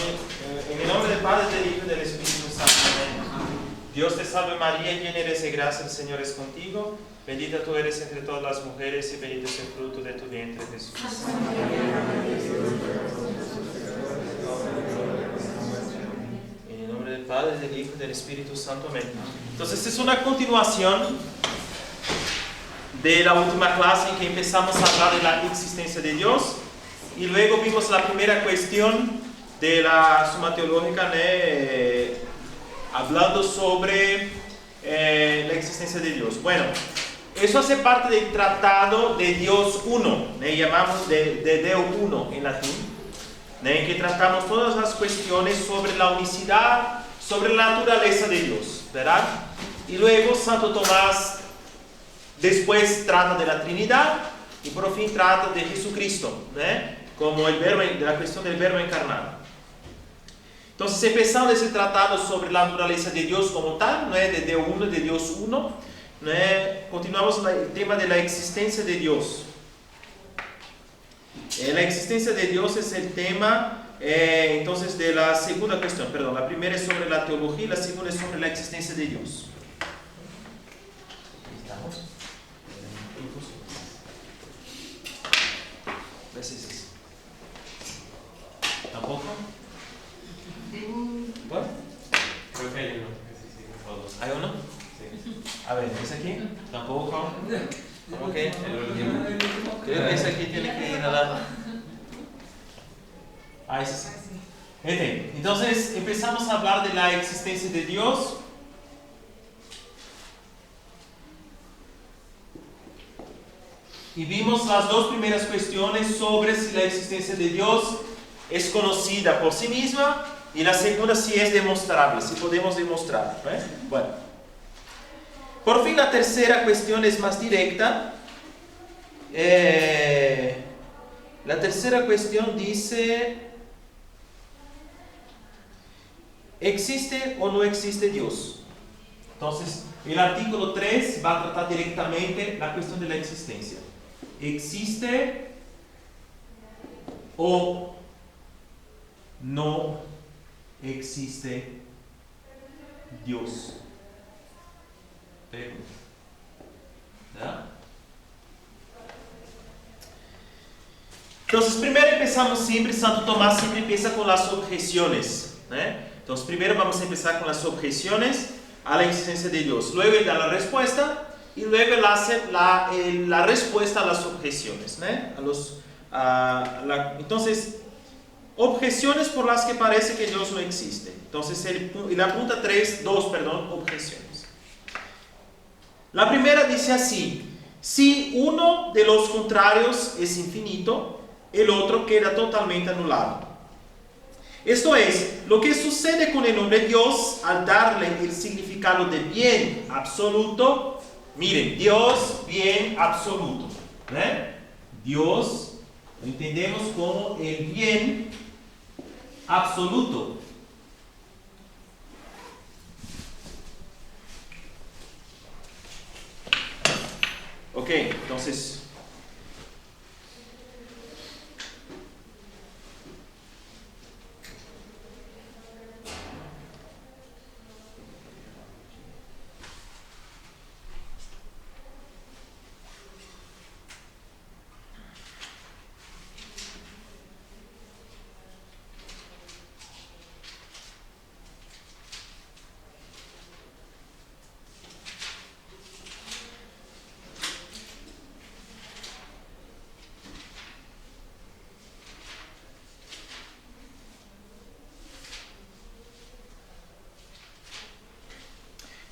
En el nombre del Padre, del Hijo y del Espíritu Santo. Amén. Dios te salve María, llena eres de gracia, el Señor es contigo. Bendita tú eres entre todas las mujeres y bendito es el fruto de tu vientre, Jesús. En el nombre del Padre, del Hijo y del Espíritu Santo. Amén. Entonces es una continuación de la última clase en que empezamos a hablar de la existencia de Dios y luego vimos la primera cuestión de la Suma Teológica, hablando sobre la existencia de Dios. Bueno, eso hace parte del tratado de Dios uno, llamamos de Deo uno en latín, en que tratamos todas las cuestiones sobre la unicidad, sobre la naturaleza de Dios, ¿verdad? Y luego Santo Tomás después trata de la Trinidad y por fin trata de Jesucristo, como el verbo, de la cuestión del verbo encarnado. Entonces, empezando ese tratado sobre la naturaleza de Dios como tal, de Deo uno, de Dios uno, continuamos el tema de la existencia de Dios. La existencia de Dios es el tema, entonces, de la segunda cuestión. Perdón, la primera es sobre la teología y la segunda es sobre la existencia de Dios. ¿Estamos? ¿Ves? ¿Tampoco? Bueno, creo que hay uno. ¿hay uno? Sí. A ver, ¿es aquí? ¿Tampoco? ¿Cómo que? El último. Creo que ese aquí tiene que ir a la... Ah, ese sí. Entonces, empezamos a hablar de la existencia de Dios. Y vimos las dos primeras cuestiones sobre si la existencia de Dios es conocida por sí misma y la segunda si es demostrable, si podemos demostrar. Bueno, por fin la tercera cuestión es más directa. La tercera cuestión dice: ¿existe o no existe Dios? Entonces, el artículo 3 va a tratar directamente la cuestión de la existencia. ¿Existe o no existe Dios? Pregunta. ¿Ya? Entonces, primero empezamos siempre, Santo Tomás siempre empieza con las objeciones. Entonces, primero vamos a empezar con las objeciones a la existencia de Dios. Luego él da la respuesta y luego él hace la respuesta a las objeciones. Entonces, objeciones por las que parece que Dios no existe. Entonces, él apunta dos objeciones. La primera dice así: si uno de los contrarios es infinito, el otro queda totalmente anulado. Esto es, lo que sucede con el nombre Dios al darle el significado de bien absoluto. Miren, Dios, bien absoluto. Dios lo entendemos como el bien absoluto. Ok, entonces...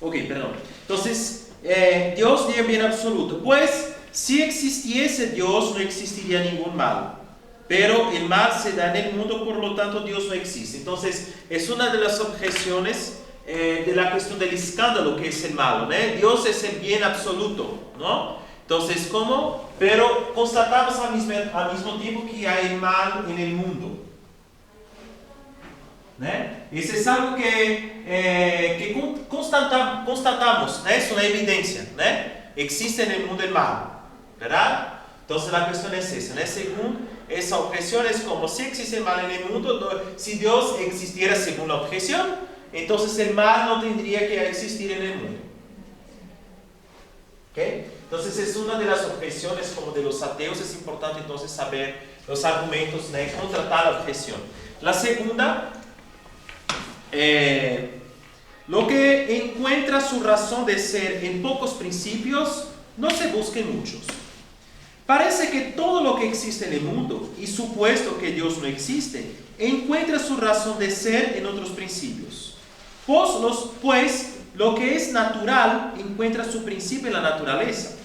Ok, perdón. Entonces, Dios es bien absoluto. Pues, si existiese Dios, no existiría ningún mal. Pero el mal se da en el mundo, por lo tanto Dios no existe. Entonces, es una de las objeciones de la cuestión del escándalo, que es el malo. Dios es el bien absoluto, ¿no? Entonces, ¿cómo? Pero constatamos al mismo tiempo que hay mal en el mundo. Eso es algo que constatamos, es una evidencia. Existe en el mundo el mal, ¿verdad? Entonces la cuestión es esa, ¿no? Según esa objeción es como si existe el mal en el mundo, si Dios existiera según la objeción, entonces el mal no tendría que existir en el mundo. ¿Okay? Entonces es una de las objeciones como de los ateos, es importante entonces saber los argumentos, ¿no? Contra tal objeción. La segunda, lo que encuentra su razón de ser en pocos principios, no se busca en muchos. Parece que todo lo que existe en el mundo, y supuesto que Dios no existe, encuentra su razón de ser en otros principios. Pues lo que es natural encuentra su principio en la naturaleza.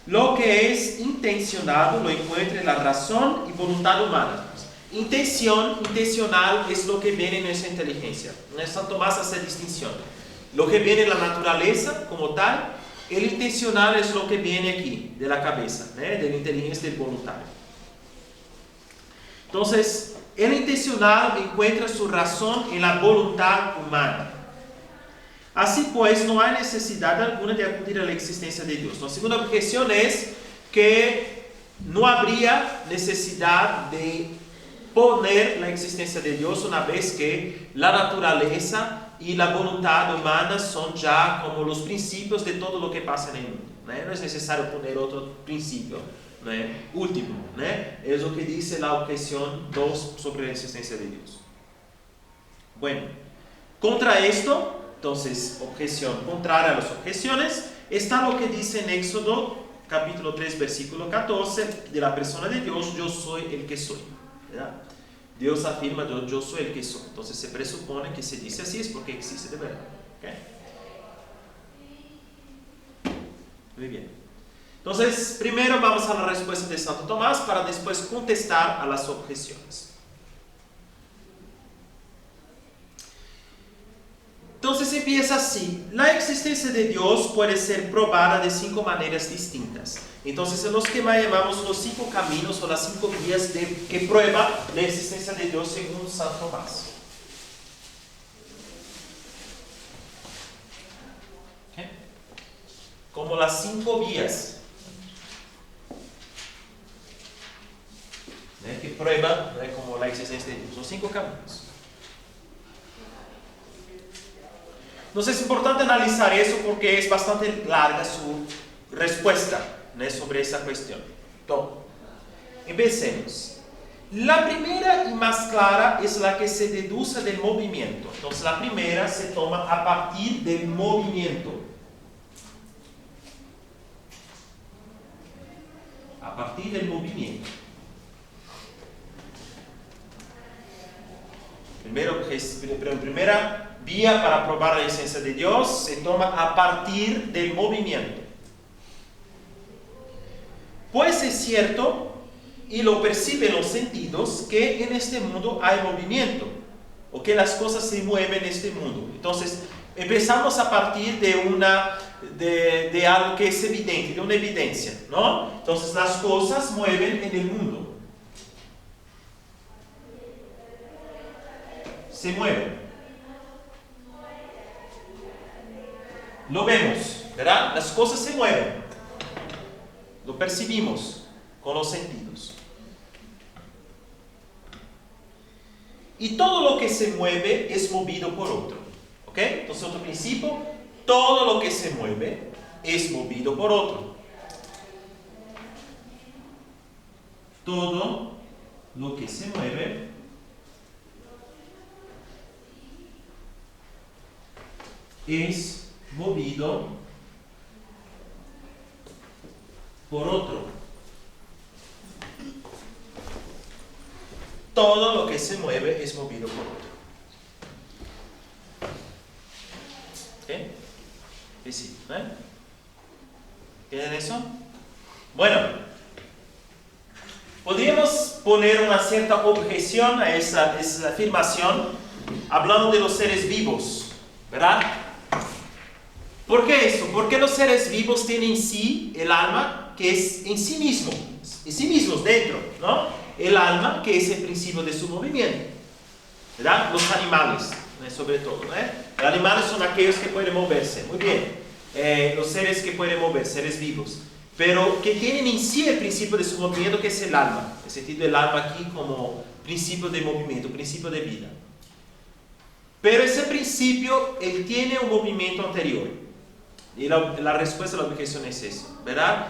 Lo que es intencionado lo encuentra en la razón y voluntad humana. Intencional es lo que viene en nuestra inteligencia. San Tomás hace distinción. Lo que viene en la naturaleza como tal, el intencional es lo que viene aquí, de la cabeza, ¿no? De la inteligencia del voluntario. Entonces, el intencional encuentra su razón en la voluntad humana. Así pues, no hay necesidad alguna de acudir a la existencia de Dios. La segunda objeción es que no habría necesidad de poner la existencia de Dios una vez que la naturaleza y la voluntad humana son ya como los principios de todo lo que pasa en el mundo, ¿no? No es necesario poner otro principio, ¿no? Último, ¿no? Es lo que dice la objeción 2 sobre la existencia de Dios. Bueno, contra esto, entonces, objeción contraria a las objeciones, está lo que dice en Éxodo, capítulo 3, versículo 14, de la persona de Dios: yo soy el que soy, ¿verdad? Dios afirma: yo soy el que soy. Entonces se presupone que se dice así es porque existe de verdad. ¿Okay? Muy bien. Entonces, primero vamos a la respuesta de Santo Tomás para después contestar a las objeciones. Entonces empieza así: la existencia de Dios puede ser probada de 5 maneras distintas. Entonces son los que llamamos los 5 caminos o las 5 vías que prueba la existencia de Dios según Santo Tomás. ¿Okay? Como las 5 vías, ¿no? Que prueba, ¿no? Como la existencia de Dios. Son 5 caminos. Entonces es importante analizar eso porque es bastante larga su respuesta, ¿no? Sobre esa cuestión. Entonces, empecemos. La primera y más clara es la que se deduce del movimiento. Entonces la primera se toma a partir del movimiento. A partir del movimiento. Primera vía para probar la esencia de Dios se toma a partir del movimiento. Pues es cierto, y lo perciben los sentidos, que en este mundo hay movimiento, o que las cosas se mueven en este mundo. Entonces, empezamos a partir de algo que es evidente, de una evidencia, ¿no? Entonces, las cosas mueven en el mundo. Se mueven. Lo vemos, ¿verdad? Las cosas se mueven. Lo percibimos con los sentidos. Y todo lo que se mueve es movido por otro. ¿Ok? Entonces, otro principio: todo lo que se mueve es movido por otro. Todo lo que se mueve es movido por otro. Todo lo que se mueve es movido por otro. ¿Ok? Y sí, ¿eh? ¿Tienen eso? Bueno, podríamos poner una cierta objeción a esa afirmación hablando de los seres vivos, ¿verdad? ¿Por qué eso? Porque los seres vivos tienen en sí el alma que es en sí mismos dentro, ¿no? El alma que es el principio de su movimiento, ¿verdad? Los animales, sobre todo, ¿eh? Los animales son aquellos que pueden moverse, muy bien. Los seres que pueden mover, seres vivos. pero que tienen en sí el principio de su movimiento, que es el alma. El sentido del alma aquí como principio de movimiento, principio de vida. Pero ese principio, él tiene un movimiento anterior. Y la respuesta a la objeción es eso, ¿verdad?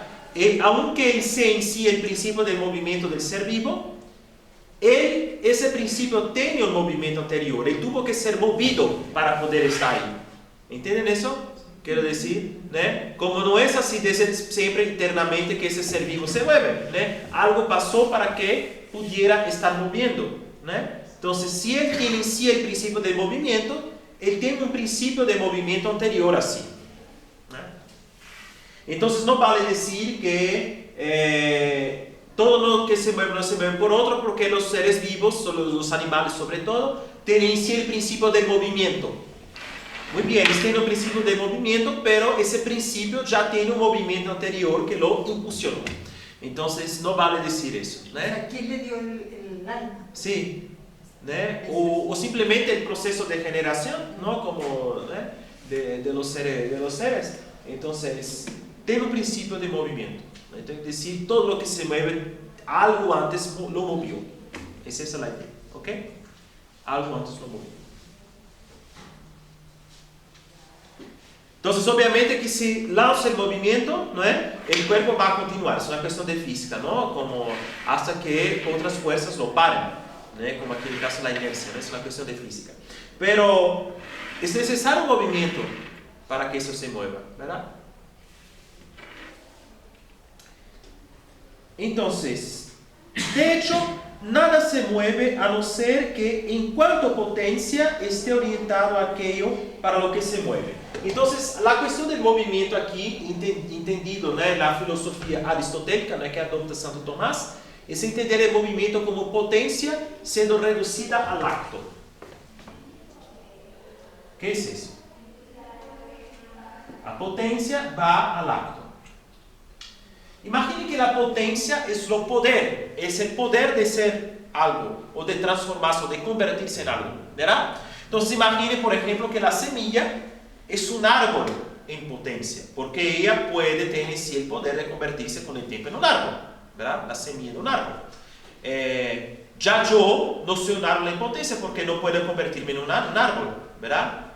Aunque él sea en sí el principio del movimiento del ser vivo, ese principio tiene un movimiento anterior. Él tuvo que ser movido para poder estar ahí. ¿Entienden eso? Quiero decir, ¿no? Como no es así desde siempre internamente que ese ser vivo se mueve, ¿no? Algo pasó para que pudiera estar moviendo, ¿no? Entonces, si él tiene en sí el principio del movimiento, él tiene un principio de movimiento anterior así, ¿no? Entonces, no vale decir que todo lo que se mueve no se mueve por otro, porque los seres vivos, los animales sobre todo, tienen en sí el principio del movimiento. Muy bien, ellos tienen un principio de movimiento, pero ese principio ya tiene un movimiento anterior que lo impulsionó. Entonces, no vale decir eso, ¿no? ¿Quién le dio el alma? Sí, ¿no? O simplemente el proceso de generación, ¿no? Como, ¿no? de los seres. Entonces, tiene un principio de movimiento, ¿no? Es decir, todo lo que se mueve, algo antes lo movió. Esa es la idea, ¿ok? Algo antes lo movió. Entonces, obviamente que si lanza el movimiento, ¿no? El cuerpo va a continuar, es una cuestión de física, ¿no? Como hasta que otras fuerzas lo paren, ¿no? Como aquí en el caso de la inercia, ¿no? Es una cuestión de física. Pero es necesario un movimiento para que eso se mueva, ¿verdad? Entonces, de hecho, nada se mueve a no ser que en cuanto potencia esté orientado a aquello para lo que se mueve. Entonces, la cuestión del movimiento aquí, entendido, ¿no? En la filosofía aristotélica, ¿no? Que adopta Santo Tomás, es entender el movimiento como potencia siendo reducida al acto. ¿Qué es eso? La potencia va al acto. Imagine que la potencia es lo poder, es el poder de ser algo, o de transformarse, o de convertirse en algo, ¿verdad? Entonces imagine, por ejemplo, que la semilla es un árbol en potencia, porque ella puede tener sí el poder de convertirse con el tiempo en un árbol, ¿verdad? La semilla de un árbol. Ya yo no soy un árbol en potencia porque no puedo convertirme en un árbol, ¿verdad?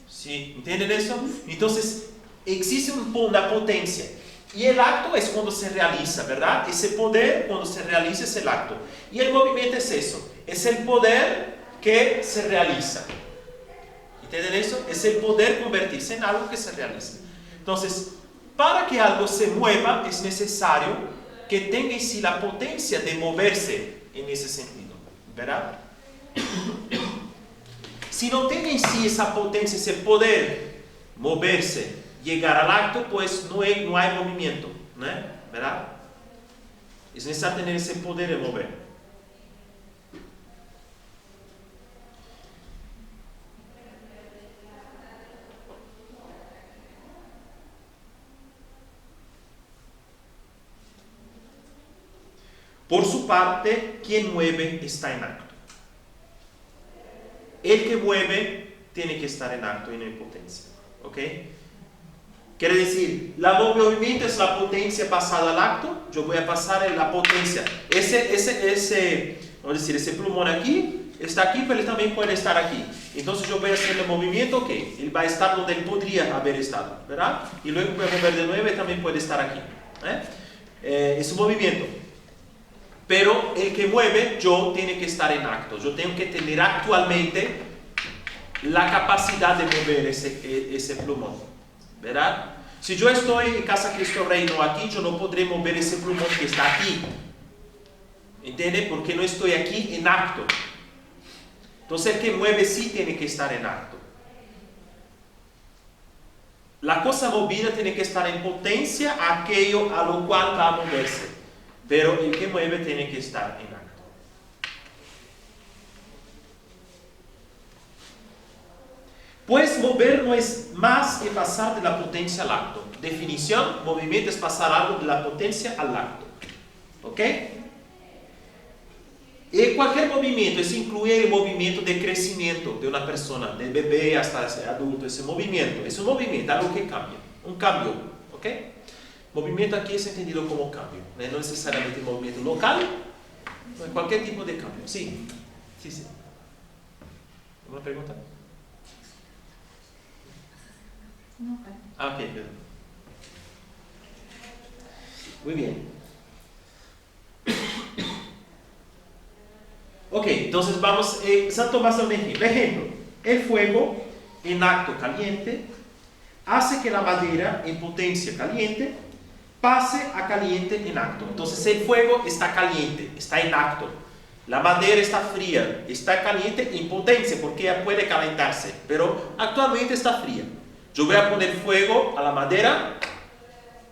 ¿Sí? ¿Entienden eso? Entonces, existe una potencia. Y el acto es cuando se realiza, ¿verdad? Ese poder cuando se realiza es el acto. Y el movimiento es eso. Es el poder que se realiza. ¿Entienden eso? Es el poder convertirse en algo que se realiza. Entonces, para que algo se mueva es necesario que tenga en sí la potencia de moverse en ese sentido, ¿verdad? Si no tiene en sí esa potencia, ese poder moverse, llegar al acto, pues no hay movimiento, ¿no? ¿Verdad? Es necesario tener ese poder de mover. Por su parte, quien mueve está en acto. El que mueve tiene que estar en acto y no en potencia. ¿Ok? Quiere decir, el movimiento es la potencia pasada al acto. Yo voy a pasar en la potencia. Vamos a decir, ese plumón aquí está aquí, pero él también puede estar aquí. Entonces yo voy a hacer el movimiento que él va a estar donde él podría haber estado, ¿verdad? Y luego voy a mover de nuevo y también puede estar aquí. Es un movimiento. Pero el que mueve, yo tiene que estar en acto. Yo tengo que tener actualmente la capacidad de mover ese plumón, ¿verdad? Si yo estoy en Casa Cristo Reino aquí, yo no podré mover ese plumón que está aquí. ¿Entiende? Porque no estoy aquí en acto. Entonces el que mueve sí tiene que estar en acto. La cosa movida tiene que estar en potencia a aquello a lo cual va a moverse. Pero el que mueve tiene que estar en acto. Pues mover no es más que pasar de la potencia al acto. Definición, movimiento es pasar algo de la potencia al acto. ¿Ok? Y cualquier movimiento, eso incluye el movimiento de crecimiento de una persona, del bebé hasta el adulto, ese movimiento, es un movimiento, algo que cambia, un cambio. ¿Ok? Movimiento aquí es entendido como cambio, ¿no? No necesariamente movimiento local, no, cualquier tipo de cambio. Sí, sí, sí. ¿Alguna pregunta? No, ok. Ah, ok, perdón. Muy bien. Ok, entonces vamos, Santo va a hacer un ejemplo. Ejemplo, el fuego en acto caliente hace que la madera en potencia caliente pase a caliente en acto. Entonces el fuego está caliente, está en acto. La madera está fría, está caliente en potencia porque ya puede calentarse, pero actualmente está fría. Yo voy a poner fuego a la madera,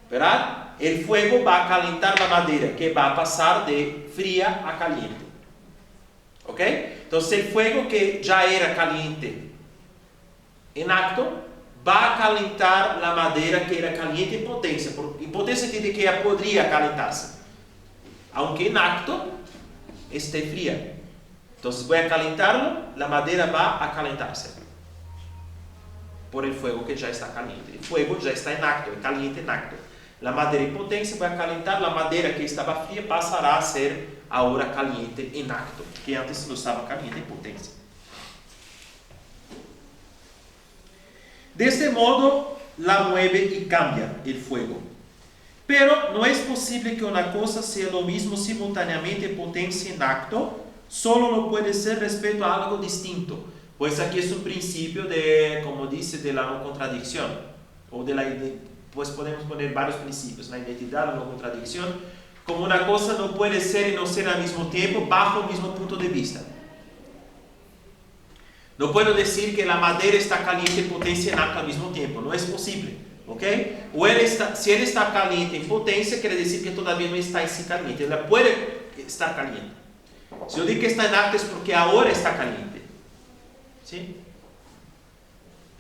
¿verdad? El fuego va a calentar la madera, que va a pasar de fría a caliente. ¿Ok? Entonces el fuego que ya era caliente en acto va a calentar la madera que era caliente en potencia. En potencia entiende que ya podría calentarse, aunque en acto esté fría. Entonces voy a calentarlo, la madera va a calentarse por el fuego que ya está caliente. El fuego ya está en acto, es caliente en acto. La madera en potencia va a calentar, la madera que estaba fría pasará a ser ahora caliente en acto, que antes no estaba caliente en potencia. De este modo la mueve y cambia el fuego. Pero no es posible que una cosa sea lo mismo simultáneamente en potencia y en acto, solo lo puede ser respecto a algo distinto. Pues aquí es un principio de, como dice, de la no contradicción, o de la pues podemos poner varios principios, la identidad, la no contradicción, como una cosa no puede ser y no ser al mismo tiempo bajo el mismo punto de vista. No puedo decir que la madera está caliente en potencia y en acto al mismo tiempo, no es posible. ¿Ok? O si él está caliente en potencia, quiere decir que todavía no está en sí caliente. Él puede estar caliente. Si yo digo que está en acto es porque ahora está caliente. ¿Sí?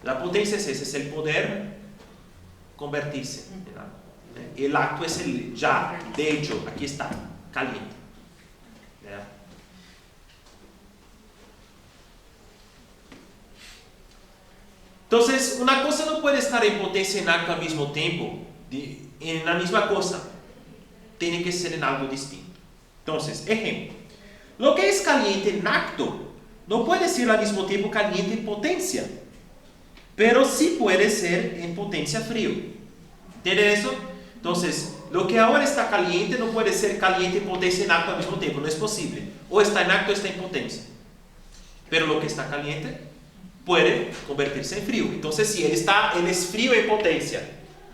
La potencia es esa, es el poder convertirse en algo. El acto es el ya, de hecho, aquí está, caliente. ¿Ya? Entonces, una cosa no puede estar en potencia y en acto al mismo tiempo, en la misma cosa. Tiene que ser en algo distinto. Entonces, ejemplo. Lo que es caliente en acto no puede ser al mismo tiempo caliente en potencia, pero sí puede ser en potencia frío. ¿Entienden eso? Entonces, lo que ahora está caliente no puede ser caliente en potencia y en acto al mismo tiempo. No es posible. O está en acto o está en potencia. Pero lo que está caliente puede convertirse en frío. Entonces, si él es frío en potencia,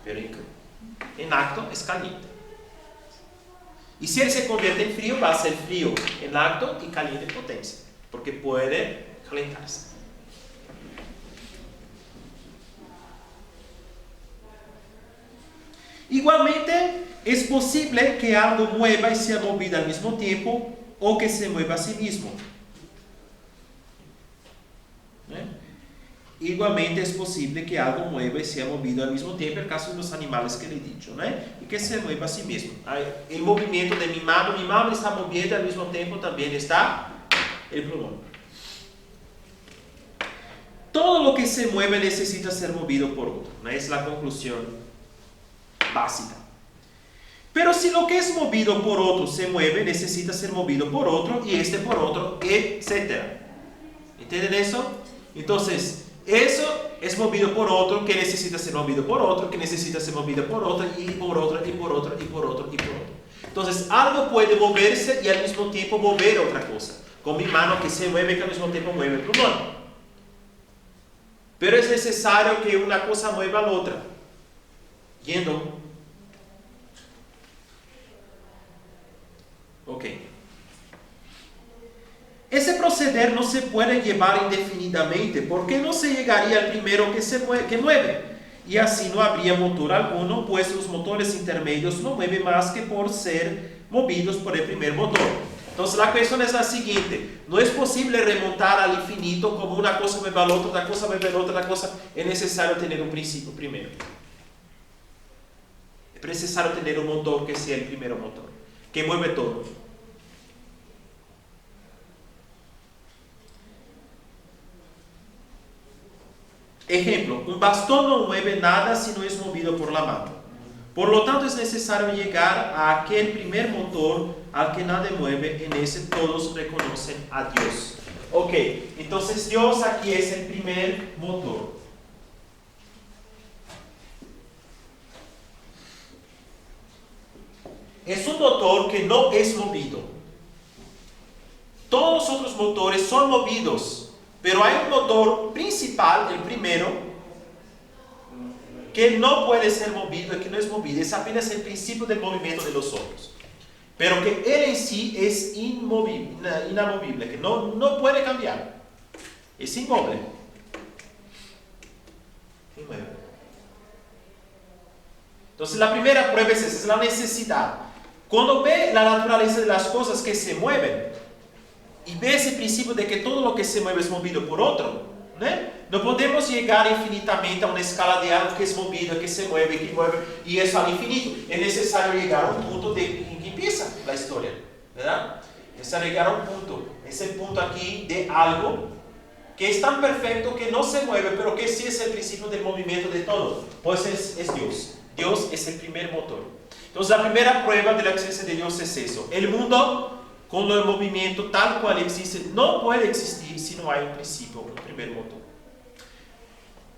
pero en acto es caliente. Y si él se convierte en frío, va a ser frío en acto y caliente en potencia, porque puede calentarse. Igualmente, es posible que algo mueva y sea movido al mismo tiempo, o que se mueva a sí mismo. Igualmente es posible que algo mueva y sea movido al mismo tiempo, en el caso de los animales que le he dicho, ¿no? Y que se mueva a sí mismo. El movimiento de mi mano está moviendo al mismo tiempo, también está el plumón. Todo lo que se mueve necesita ser movido por otro, ¿no? Es la conclusión básica. Pero si lo que es movido por otro se mueve, necesita ser movido por otro, y este por otro, etc. ¿Entienden eso? Entonces, eso es movido por otro, que necesita ser movido por otro, que necesita ser movido por otro, y por otro, y por otro, y por otro, y por otro. Entonces, algo puede moverse y al mismo tiempo mover otra cosa. Con mi mano que se mueve, que al mismo tiempo mueve el pulmón. Pero es necesario que una cosa mueva a la otra. Yendo. Ok. Ese proceder no se puede llevar indefinidamente, porque no se llegaría al primero que mueve, y así no habría motor alguno, pues los motores intermedios no mueven más que por ser movidos por el primer motor. Entonces la cuestión es la siguiente: no es posible remontar al infinito como una cosa mueve al otro, otra cosa mueve al otro, otra cosa. Es necesario tener un principio primero. Es necesario tener un motor que sea el primer motor, que mueve todo. Ejemplo, un bastón no mueve nada si no es movido por la mano. Por lo tanto, es necesario llegar a aquel primer motor al que nada mueve. En ese todos reconocen a Dios. Ok, entonces Dios aquí es el primer motor. Es un motor que no es movido. Todos los otros motores son movidos, pero hay un motor principal, el primero, que no puede ser movido, que no es movido, es apenas el principio del movimiento de los otros. Pero que él en sí es inamovible, que no puede cambiar. Es inmóvil. Entonces la primera prueba es esa, es la necesidad. Cuando ve la naturaleza de las cosas que se mueven, y ve ese principio de que todo lo que se mueve es movido por otro, ¿no? No podemos llegar infinitamente a una escala de algo que es movido, que se mueve, y eso al infinito. Es necesario llegar a un punto en que empieza la historia, ¿verdad? Es necesario llegar a un punto. Es el punto aquí de algo que es tan perfecto que no se mueve, pero que sí es el principio del movimiento de todo. Pues es Dios. Dios es el primer motor. Entonces la primera prueba de la existencia de Dios es eso. El mundo con el movimiento tal cual existe no puede existir si no hay un principio, un primer motor.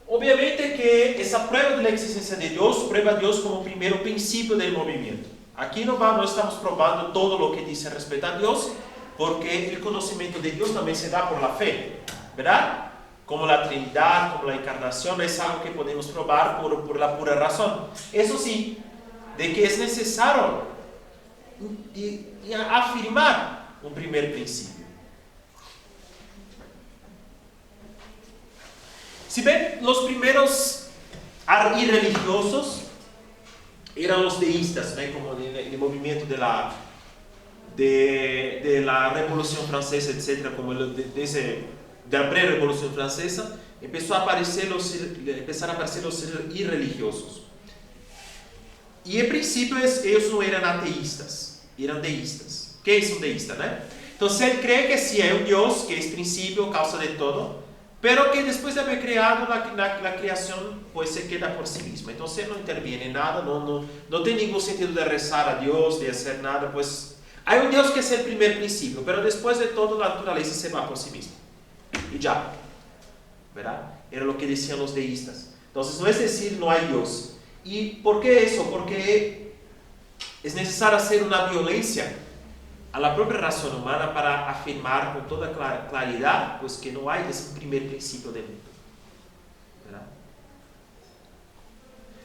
Obviamente que esa prueba de la existencia de Dios prueba a Dios como primer principio del movimiento. Aquí no estamos probando todo lo que dice respecto a Dios, porque el conocimiento de Dios también se da por la fe, ¿verdad? Como la Trinidad, como la Encarnación, es algo que podemos probar por la pura razón. Eso sí, de que es necesario afirmar un primer principio. Si ven, los primeros irreligiosos eran los deístas, ¿no? Como el movimiento de la Revolución Francesa, etc., como de la pre-Revolución Francesa, empezaron a aparecer los irreligiosos. Y en principio ellos no eran ateístas, eran deístas. ¿Qué es un deísta, no? Entonces él cree que sí hay un Dios, que es principio, causa de todo, pero que después de haber creado la creación, pues se queda por sí mismo. Entonces no interviene en nada, no tiene ningún sentido de rezar a Dios, de hacer nada. Pues hay un Dios que es el primer principio, pero después de todo la naturaleza se va por sí misma. Y ya, ¿verdad? Era lo que decían los deístas. Entonces no es decir no hay Dios. ¿Y por qué eso? Porque es necesario hacer una violencia a la propia razón humana para afirmar con toda claridad pues que no hay ese primer principio del mundo, ¿verdad?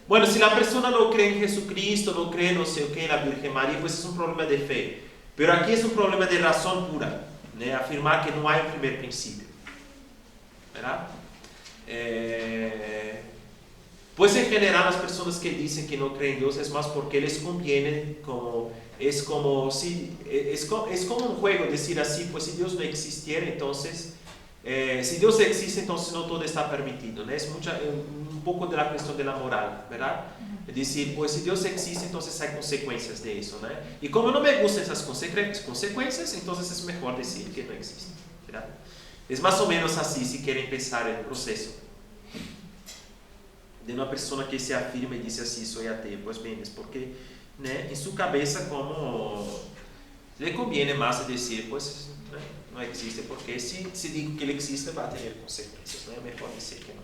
Bueno, si la persona no cree en Jesucristo, no cree no sé qué en la Virgen María, pues es un problema de fe. Pero aquí es un problema de razón pura, ¿no? Afirmar que no hay un primer principio, ¿verdad? Pues en general las personas que dicen que no creen en Dios es más porque les conviene, es como un juego decir así, pues si Dios no existiera, entonces, si Dios existe, entonces no todo está permitido, ¿no? Es un poco de la cuestión de la moral, ¿verdad? Es decir, pues si Dios existe, entonces hay consecuencias de eso, ¿no? Y como no me gustan esas consecuencias, entonces es mejor decir que no existe, ¿verdad? Es más o menos así si quieren empezar el proceso de una persona que se afirma y dice así, soy ateo. Pues bien, es porque, ¿no? En su cabeza como le conviene más decir, pues no existe, porque si digo que él existe va a tener consecuencias, ¿no? Es mejor decir que no.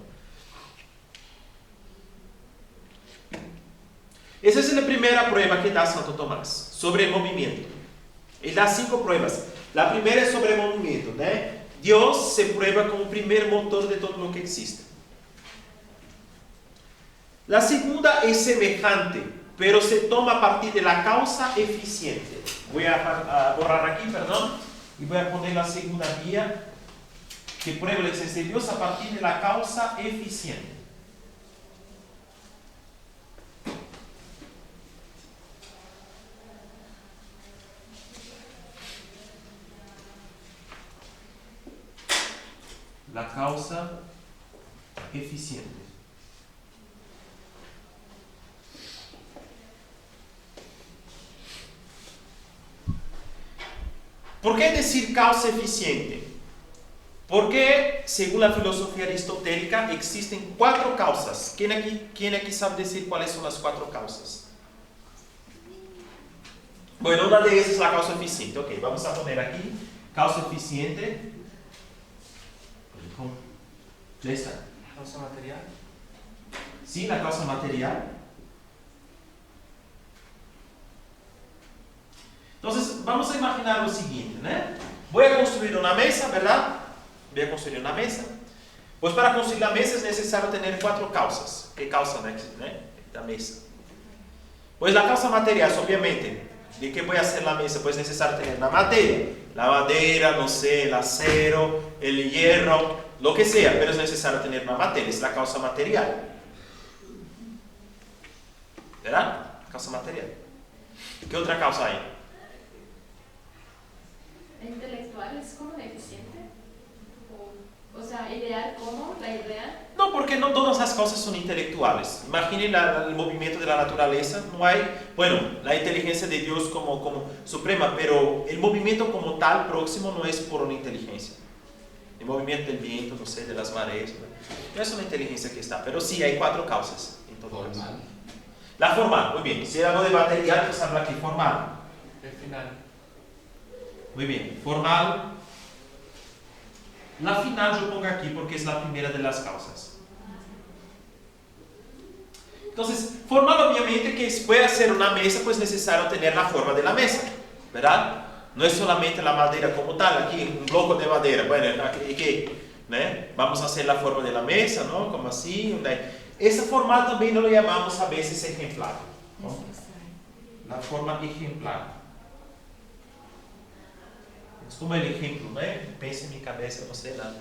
Esa es la primera prueba que da Santo Tomás sobre el movimiento. Él da 5 pruebas. La primera es sobre el movimiento, ¿no? Dios se prueba como primer motor de todo lo que existe. La segunda es semejante, pero se toma a partir de la causa eficiente. Voy a borrar aquí, perdón, y voy a poner la segunda vía que prueba la existencia de Dios a partir de la causa eficiente. La causa eficiente. ¿Por qué decir causa eficiente? Porque, según la filosofía aristotélica, existen 4 causas. ¿Quién aquí sabe decir cuáles son las 4 causas? Bueno, una de esas es la causa eficiente. Ok, vamos a poner aquí causa eficiente. Ya está. Causa material. Sí, la causa material. Entonces, vamos a imaginar lo siguiente, ¿no? Voy a construir una mesa, ¿verdad? Voy a construir una mesa. Pues para construir la mesa es necesario tener 4 causas. ¿Qué causa, no? La mesa. Pues la causa material, obviamente. ¿De qué voy a hacer la mesa? Pues es necesario tener la materia. La madera, no sé, el acero, el hierro, lo que sea. Pero es necesario tener una materia. Es la causa material. ¿Verdad? Causa material. ¿Qué otra causa hay? Intelectual es como eficiente. O sea, ideal como la idea. No, porque no todas las cosas son intelectuales. Imaginen el movimiento de la naturaleza. No hay, bueno, la inteligencia de Dios como suprema, pero el movimiento como tal próximo no es por una inteligencia. El movimiento del viento, no sé, de las mareas, no es una inteligencia que está, pero sí hay 4 causas en todo caso. Formal. La formal, muy bien. Si hablo de material, pues habla aquí formal. El final. Muy bien, formal. La final yo pongo aquí porque es la primera de las causas. Entonces, formal obviamente que puede hacer una mesa, pues es necesario tener la forma de la mesa, ¿verdad? No es solamente la madera como tal, aquí un bloque de madera, bueno, aquí, ¿no? Vamos a hacer la forma de la mesa, ¿no? Como así, ¿no? Esa forma también lo llamamos a veces ejemplar, ¿no? La forma ejemplar. Es como el ejemplo, ¿no? Piensa en mi cabeza, no sé, la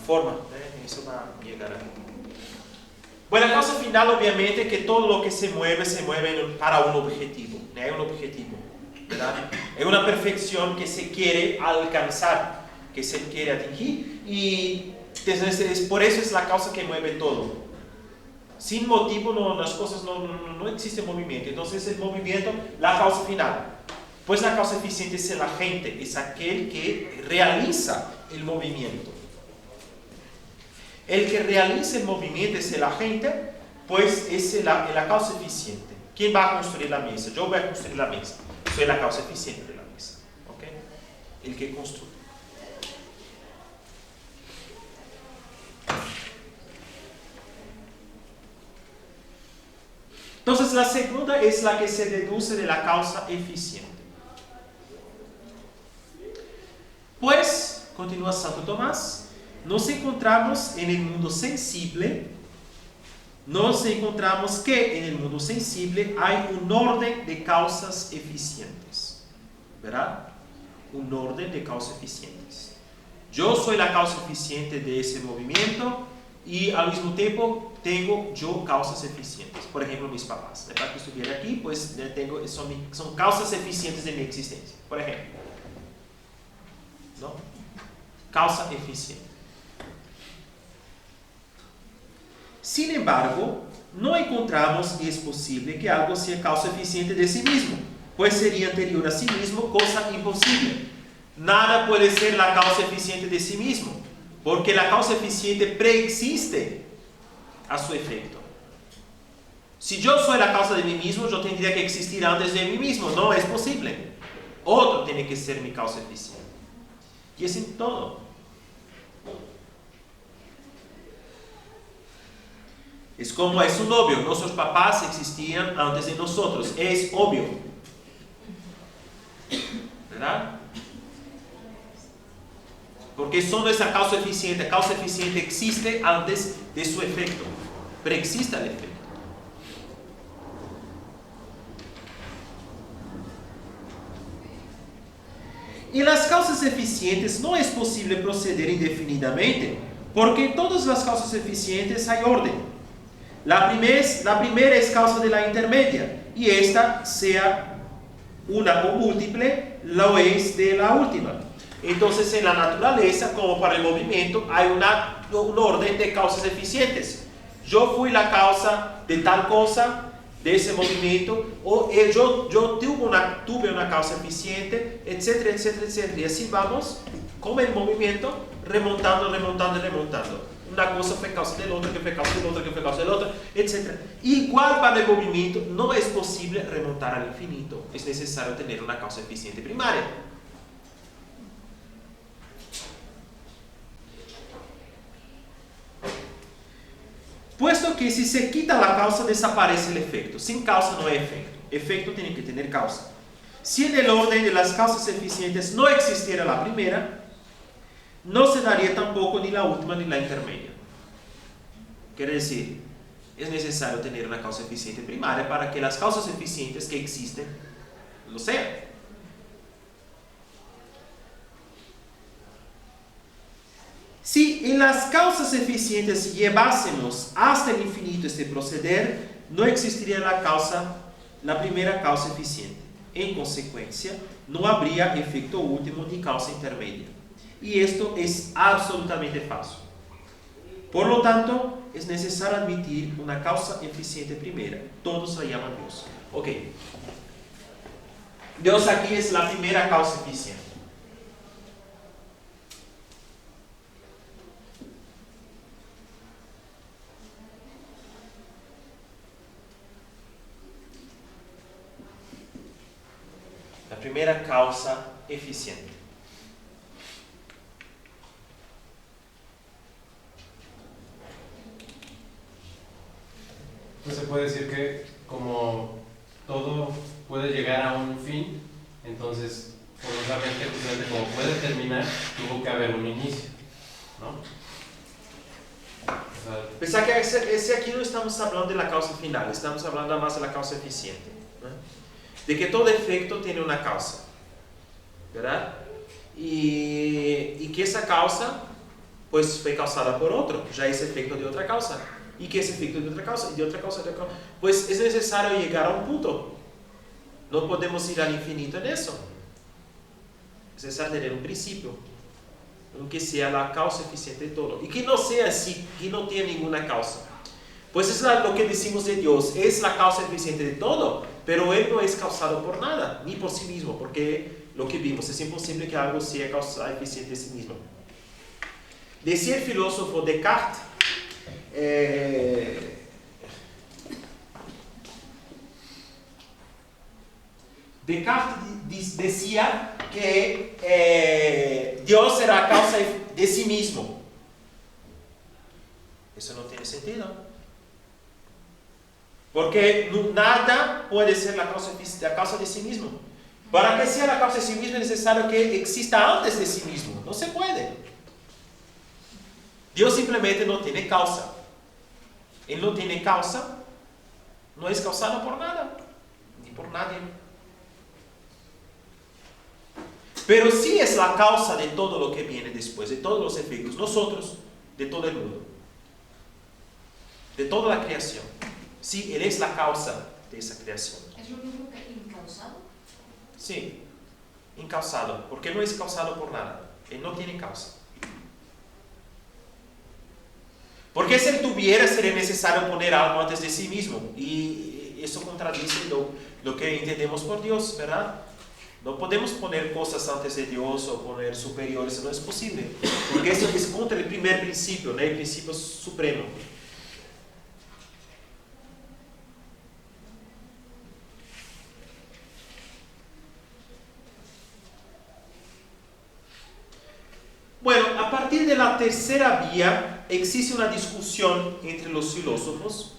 forma, ¿no? Eso va a llegar a... Bueno, la causa final obviamente que todo lo que se mueve para un objetivo, ¿no? Hay un objetivo, ¿verdad? Es una perfección que se quiere alcanzar, que se quiere atingir y por eso es la causa que mueve todo. Sin motivo las cosas no existe movimiento, entonces el movimiento, la causa final. Pues la causa eficiente es el agente, es aquel que realiza el movimiento. El que realiza el movimiento es el agente, pues es la causa eficiente. ¿Quién va a construir la mesa? Yo voy a construir la mesa. Soy la causa eficiente de la mesa. ¿Okay? El que construye. Entonces la segunda es la que se deduce de la causa eficiente. Pues, continúa Santo Tomás, nos encontramos en el mundo sensible, nos encontramos que en el mundo sensible hay un orden de causas eficientes, ¿verdad? Un orden de causas eficientes. Yo soy la causa eficiente de ese movimiento y al mismo tiempo tengo yo causas eficientes. Por ejemplo, mis papás. Para que estuviera aquí, pues son causas eficientes de mi existencia. Por ejemplo, ¿no? Causa eficiente. Sin embargo, no encontramos que es posible que algo sea causa eficiente de sí mismo, pues sería anterior a sí mismo, cosa imposible. Nada puede ser la causa eficiente de sí mismo, porque la causa eficiente preexiste a su efecto. Si yo soy la causa de mí mismo, yo tendría que existir antes de mí mismo. No es posible. Otro tiene que ser mi causa eficiente. Y es en todo. Es como es un obvio. Nuestros papás existían antes de nosotros. Es obvio. ¿Verdad? Porque son esa causa eficiente. La causa eficiente existe antes de su efecto. Preexiste el efecto. En las causas eficientes no es posible proceder indefinidamente, porque en todas las causas eficientes hay orden. La primera es causa de la intermedia, y esta, sea una o múltiple, lo es de la última. Entonces, en la naturaleza, como para el movimiento, hay un orden de causas eficientes. Yo fui la causa de tal cosa, de ese movimiento, o yo tuve una causa eficiente, etcétera, etcétera, etcétera. Y así vamos, como el movimiento, remontando. Una cosa fue causa del otro, que fue causa del otro, que fue causa del otro, etc. Igual para el movimiento, no es posible remontar al infinito. Es necesario tener una causa eficiente primaria. Puesto que si se quita la causa, desaparece el efecto. Sin causa no hay efecto. Efecto tiene que tener causa. Si en el orden de las causas eficientes no existiera la primera, no se daría tampoco ni la última ni la intermedia. Quiere decir, es necesario tener una causa eficiente primaria para que las causas eficientes que existen lo sean. Si en las causas eficientes llevásemos hasta el infinito este proceder, no existiría la primera causa eficiente. En consecuencia, no habría efecto último ni causa intermedia. Y esto es absolutamente falso. Por lo tanto, es necesario admitir una causa eficiente primera. Todos la llaman Dios. Ok. Dios aquí es la primera causa eficiente. La primera causa eficiente. Entonces se puede decir que como todo puede llegar a un fin, entonces forzosamente, justamente como puede terminar, tuvo que haber un inicio, ¿no? O sea, Pensar que ese aquí no estamos hablando de la causa final, estamos hablando más de la causa eficiente, ¿no? De que todo efecto tiene una causa, ¿verdad? Y que esa causa pues fue causada por otro, ya es efecto de otra causa, y que es efecto de otra causa, y de otra causa, pues es necesario llegar a un punto. No podemos ir al infinito en eso. Es necesario tener un principio, aunque sea la causa eficiente de todo, y que no sea así, que no tiene ninguna causa. Pues es lo que decimos de Dios, es la causa eficiente de todo, pero Él no es causado por nada, ni por sí mismo, porque lo que vimos, es imposible que algo sea causa eficiente de sí mismo. Decía el filósofo Descartes, Descartes decía que Dios era causa de sí mismo. Eso no tiene sentido. Porque nada puede ser la causa de sí mismo. Para que sea la causa de sí mismo es necesario que exista antes de sí mismo. No se puede. Dios simplemente no tiene causa. Él no tiene causa, no es causado por nada, ni por nadie. Pero sí es la causa de todo lo que viene después, de todos los efectos, nosotros, de todo el mundo, de toda la creación. Sí, Él es la causa de esa creación. ¿Es lo mismo que incausado? Sí, incausado, porque no es causado por nada. Él no tiene causa. Porque si Él tuviera, sería necesario poner algo antes de sí mismo. Y eso contradice lo que entendemos por Dios, ¿verdad? No podemos poner cosas antes de Dios o poner superiores, no es posible. Porque eso es contra el primer principio, ¿no? El principio supremo. Bueno, a partir de la tercera vía existe una discusión entre los filósofos,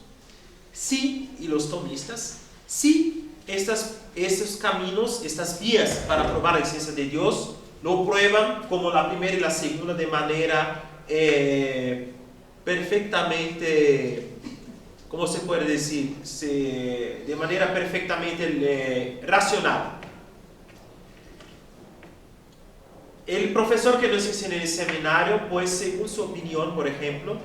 sí, y los tomistas, sí, estos caminos, estas vías para probar la existencia de Dios, lo prueban como la primera y la segunda de manera perfectamente, ¿cómo se puede decir? De manera perfectamente racional. El profesor que nos enseña en el seminario, pues según su opinión, por ejemplo,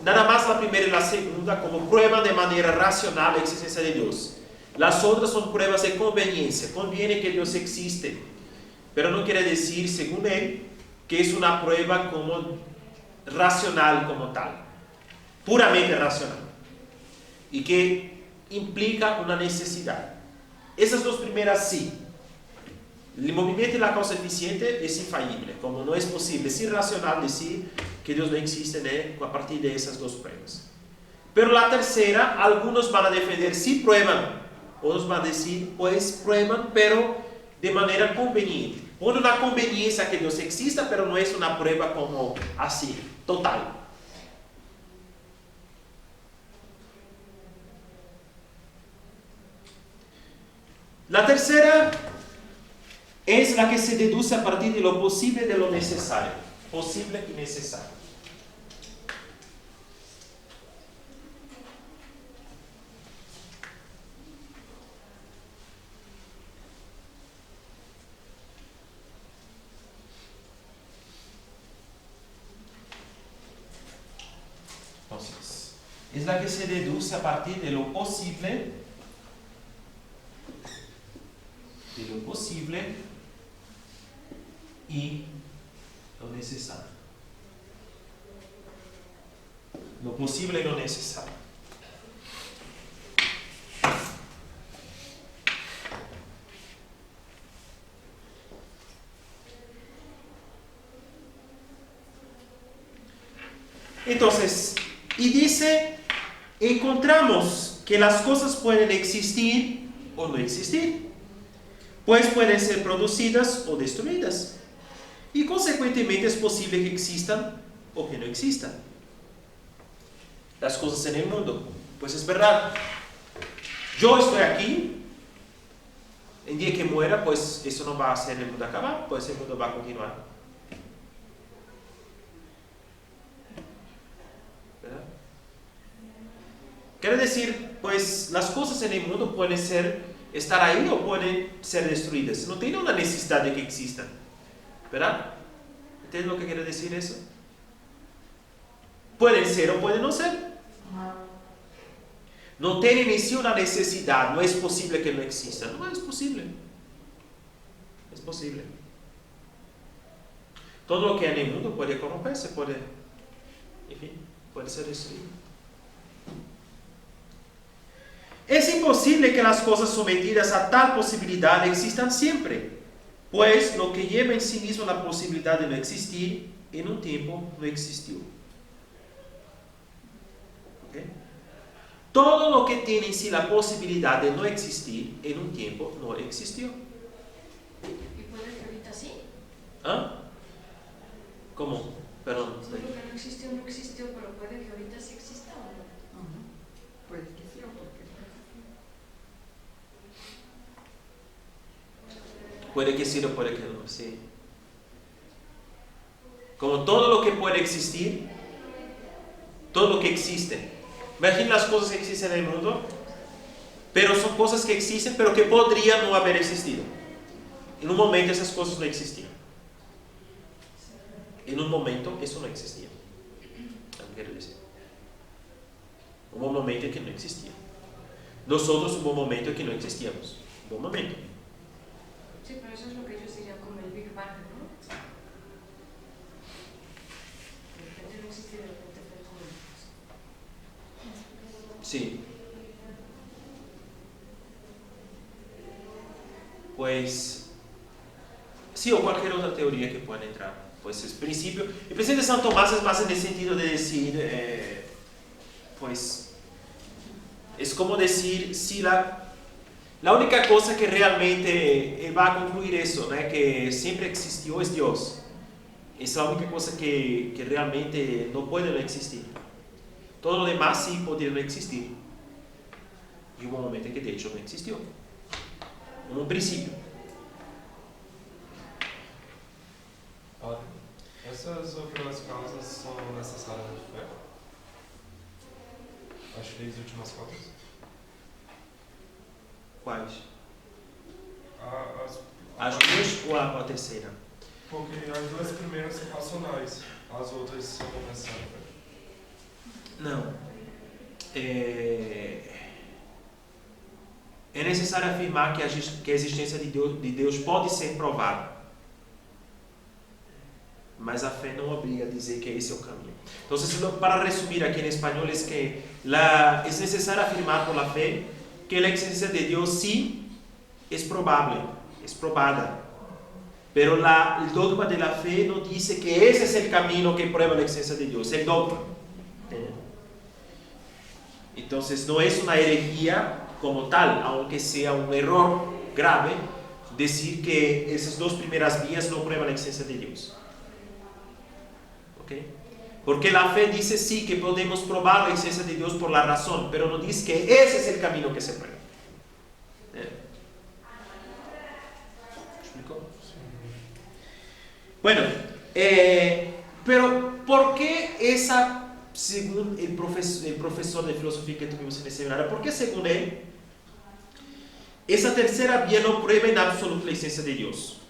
nada más la primera y la segunda como prueba de manera racional la existencia de Dios. Las otras son pruebas de conveniencia. Conviene que Dios existe, pero no quiere decir, según él, que es una prueba como racional como tal, puramente racional, y que implica una necesidad. Esas dos primeras sí. El movimiento de la causa eficiente es infalible, como no es posible, es irracional decir que Dios no existe, ¿no?, a partir de esas dos pruebas. Pero la tercera, algunos van a defender, sí prueban, otros van a decir, pues prueban, pero de manera conveniente. Pone una conveniencia que Dios exista, pero no es una prueba como así, total. La tercera es la que se deduce a partir de lo posible de lo necesario. Posible y necesario. Entonces, es la que se deduce a partir de lo posible y lo necesario. Lo posible y lo necesario. Entonces, y dice, encontramos que las cosas pueden existir o no existir, pues pueden ser producidas o destruidas, y consecuentemente es posible que existan o que no existan las cosas en el mundo. Pues es verdad, yo estoy aquí, el día que muera, pues eso no va a hacer el mundo acabar, pues el mundo va a continuar. ¿Verdad? Quiere decir, pues las cosas en el mundo pueden estar ahí o pueden ser destruidas. No tiene una necesidad de que existan. ¿Verdad? ¿Entiendes lo que quiere decir eso? Pueden ser o pueden no ser. No tienen en sí una necesidad. No es posible que no existan. No es posible. Es posible. Todo lo que hay en el mundo puede corromperse, puede ser destruido. Es imposible que las cosas sometidas a tal posibilidad existan siempre, pues lo que lleva en sí mismo la posibilidad de no existir, en un tiempo no existió. ¿Okay? Todo lo que tiene en sí la posibilidad de no existir, en un tiempo no existió. ¿Y puede que ahorita sí? ¿Ah? ¿Cómo? Perdón. Todo lo que no existió, no existió, pero puede que ahorita sí exista o no. Puede que sí o porque Puede que sí o puede que no, sí. Como todo lo que puede existir, todo lo que existe. Imagina las cosas que existen en el mundo, pero son cosas que existen, pero que podrían no haber existido. En un momento esas cosas no existían. En un momento eso no existía. Quiero decir. Hubo un momento en que no existía. Nosotros hubo un momento en que no existíamos. Hubo un momento. Sí, pero eso es lo que ellos dirían como el Big Bang, ¿no? De repente no existía, de repente fue todo. Sí. Pues, sí, o cualquier otra teoría que pueda entrar. Pues el principio de San Tomás es más en el sentido de decir, pues, es como decir, si la única cosa que realmente él va a concluir eso, ¿no?, que siempre existió, es Dios. Es la única cosa que realmente no puede no existir. Todo lo demás sí podría no existir. Y hubo un momento en que de hecho no existió. En un principio. Padre, essas outras causas são necessárias de fé? As 3 últimas causas? Quais? As As duas ou a terceira? porque as duas primeiras são racionais, as outras são necessárias. Não. É necessário afirmar que a existência de Deus pode ser provada. Mas a fé não obriga a dizer que esse é o caminho. Então, para resumir aqui em espanhol, es que es necesario afirmar por la fe que la existencia de Dios sí es probable, es probada, Pero el dogma de la fe no dice que ese es el camino que prueba la existencia de Dios, el dogma. Entonces no es una herejía como tal, aunque sea un error grave, decir que esas dos primeras vías no prueban la existencia de Dios. ¿Ok? Porque la fe dice sí que podemos probar la existencia de Dios por la razón, pero no dice que ese es el camino que se prueba. ¿Me explico? Bueno, pero ¿por qué esa, según el profesor de filosofía que tuvimos en el seminario, por qué según él, esa tercera vía no prueba en absoluto la existencia de Dios?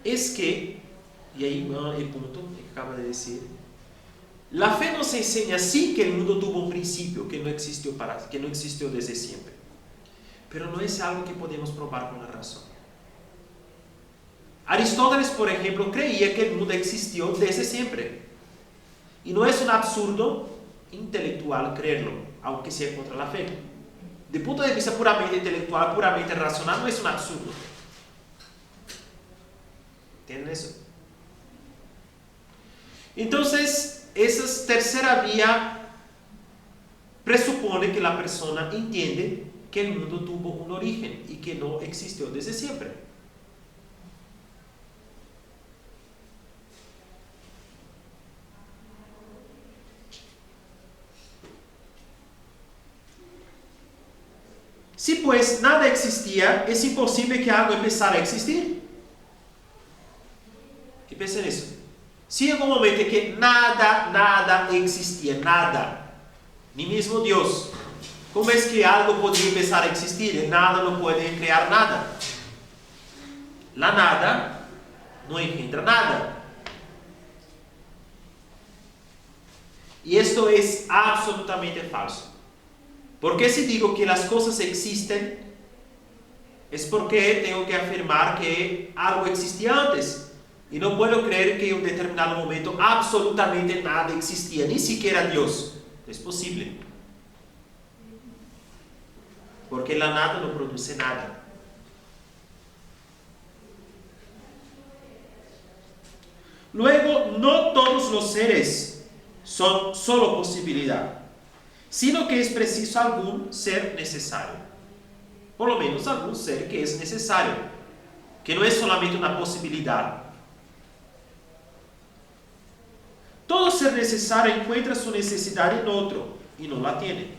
Es que, y ahí va el punto que acaba de decir, la fe nos enseña sí que el mundo tuvo un principio que no existió desde siempre, pero no es algo que podemos probar con la razón. Aristóteles, por ejemplo, creía que el mundo existió desde siempre, y no es un absurdo intelectual creerlo, aunque sea contra la fe. De punto de vista puramente intelectual, puramente racional, no es un absurdo. ¿Entienden eso? Entonces, esa tercera vía presupone que la persona entiende que el mundo tuvo un origen y que no existió desde siempre. Si pues nada existía, es imposible que algo empezara a existir. ¿Qué piensan eso? Si en un momento que nada existía, nada, ni mismo Dios, ¿cómo es que algo podría empezar a existir? El nada no puede crear nada. La nada no engendra nada. Y esto es absolutamente falso. Porque si digo que las cosas existen, es porque tengo que afirmar que algo existía antes. Y no puedo creer que en un determinado momento absolutamente nada existía, ni siquiera Dios. Es posible. Porque la nada no produce nada. Luego, no todos los seres son solo posibilidad, sino que es preciso algún ser necesario. Por lo menos algún ser que es necesario, que no es solamente una posibilidad. Todo ser necesario encuentra su necesidad en otro y no la tiene.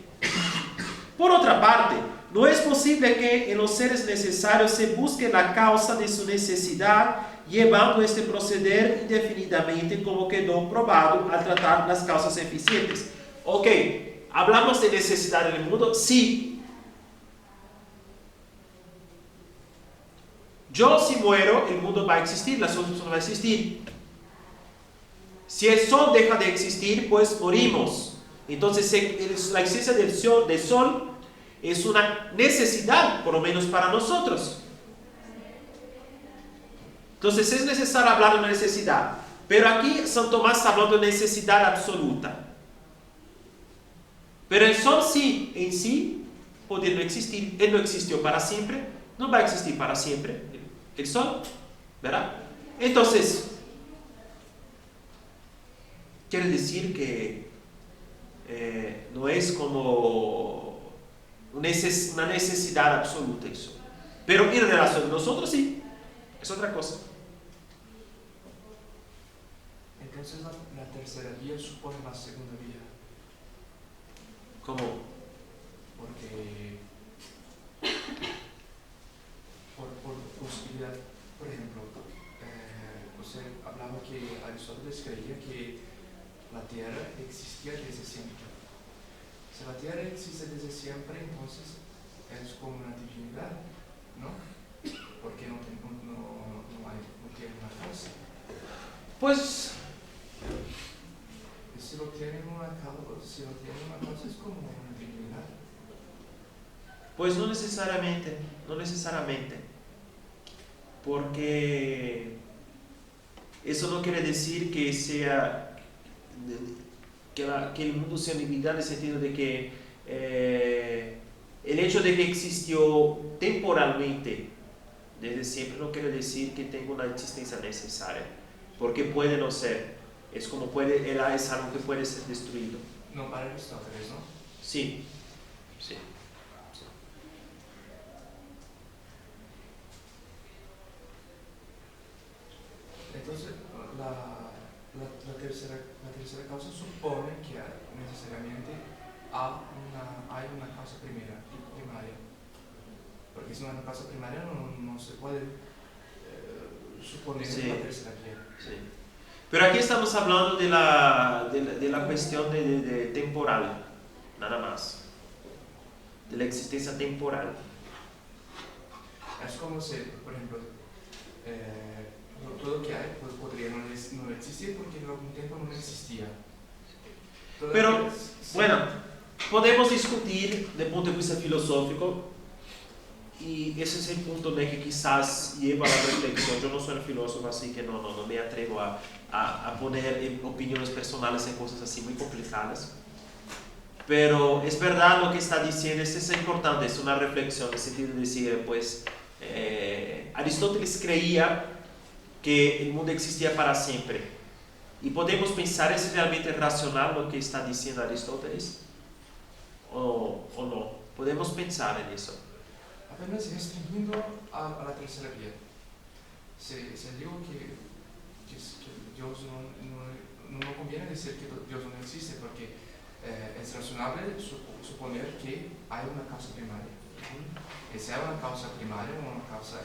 Por otra parte, no es posible que en los seres necesarios se busque la causa de su necesidad, llevando este proceder indefinidamente, como quedó probado al tratar las causas eficientes. Ok, ¿hablamos de necesidad en el mundo? Sí. Yo si muero, el mundo va a existir, la solución va a existir. Si el sol deja de existir, pues morimos. Entonces la existencia del sol es una necesidad, por lo menos para nosotros. Entonces es necesario hablar de una necesidad. Pero aquí Santo Tomás está hablando de necesidad absoluta. Pero el sol sí, en sí, puede no existir. Él no existió para siempre, no va a existir para siempre. El sol, ¿verdad? Entonces, quiere decir que no es como una necesidad absoluta eso. Pero en relación a nosotros sí, es otra cosa. Entonces la tercera vía supone la segunda vía. ¿Cómo? Porque por posibilidad, por ejemplo, usted hablaba que Aristóteles creía que la Tierra existía desde siempre. Si la Tierra existe desde siempre, entonces es como una divinidad, ¿no? Porque no tiene una causa. Pues, Si no tiene una causa es como una divinidad. pues no necesariamente, porque eso no quiere decir que sea que el mundo sea divinidad en el sentido de que el hecho de que existió temporalmente desde siempre no quiere decir que tenga una existencia necesaria, porque puede no ser. Es como es algo que puede ser destruido. No para Aristóteles, ¿no? Sí, sí. Entonces, la tercera causa supone que necesariamente hay una causa primaria. Porque si no hay una causa primaria no se puede suponer Sí. la tercera vía. Sí. Pero aquí estamos hablando de la cuestión de temporal, nada más. De la existencia temporal. Es como si, por ejemplo, todo lo que hay pues, podría no existir porque en algún tiempo no existía. Todo Pero, sí. bueno, podemos discutir desde el punto de vista filosófico, y ese es el punto de que quizás lleva a la reflexión. Yo no soy un filósofo, así que no me atrevo a poner opiniones personales en cosas así muy complicadas. Pero es verdad lo que está diciendo, es importante, es una reflexión en el sentido de decir, pues, Aristóteles creía que el mundo existía para siempre. Y podemos pensar, ¿es realmente racional lo que está diciendo Aristóteles? ¿O no? Podemos pensar en eso. Apenas restringiendo a la tercera vía. Se digo que Dios no conviene decir que Dios no existe porque es razonable suponer que hay una causa primaria. Y si hay una causa primaria, una causa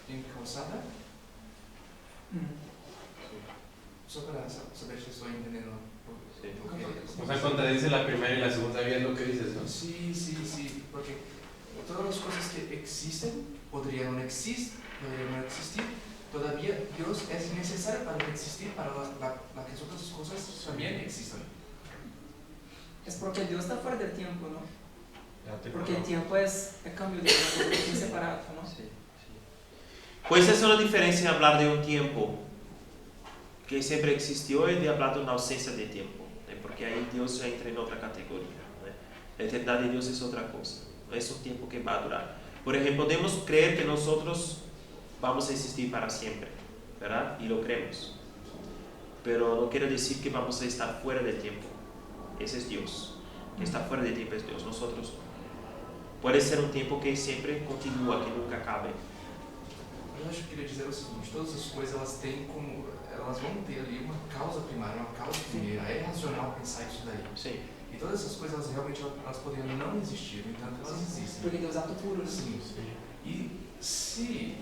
incausada, solo para saber si estoy entendiendo. Sí. O sea, contradice la primera y la segunda vía, es lo que dices, ¿no? Sí, porque todas las cosas que existen podrían no existir, todavía Dios es necesario para existir, para que las otras cosas también existan. Es porque Dios está fuera del tiempo, ¿no? Ja, Porque el tiempo es cambio de una cosa que es separado, ¿no? Sí. Pues es una diferencia hablar de un tiempo que siempre existió y de hablar de una ausencia de tiempo, porque ahí Dios ya entra en otra categoría. La eternidad de Dios es otra cosa, no es un tiempo que va a durar. Por ejemplo, podemos creer que nosotros vamos a existir para siempre, ¿verdad? Y lo creemos. Pero no quiere decir que vamos a estar fuera del tiempo. Ese es Dios. Que está fuera del tiempo es Dios, nosotros no. Puede ser un tiempo que siempre continúa, que nunca acabe. Eu acho que queria dizer o seguinte: todas as coisas elas vão ter ali uma causa primária, uma causa primeira. É racional pensar isso daí. Sí. E todas essas coisas realmente elas poderiam não existir, no entanto elas existem. Porque Deus é ato puro, né? Sim. E se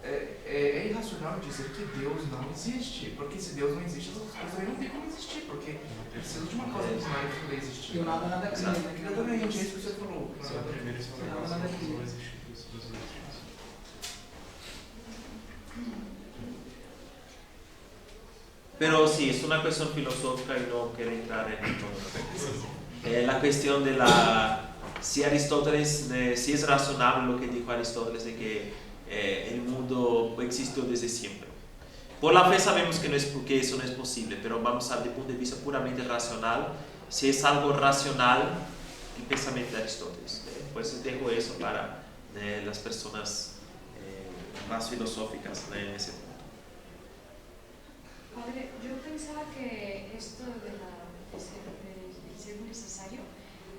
é irracional dizer que Deus não existe, porque se Deus não existe, essas coisas aí não tem como existir, porque precisa de uma causa primária para poder existir. E o nada cria, né? Exatamente, é isso que você falou. Sim, a primeira e a segunda causa não existe, isso dos outros. Pero sí, es una cuestión filosófica y no quiero entrar en todo. La cuestión de si Aristóteles, si es razonable lo que dijo Aristóteles de que el mundo existió desde siempre. Por la fe sabemos que eso no es posible, pero vamos a ver desde el punto de vista puramente racional, si es algo racional el pensamiento de Aristóteles. Pues dejo eso para las personas más filosóficas en ese punto. Padre, yo pensaba que esto de ser necesario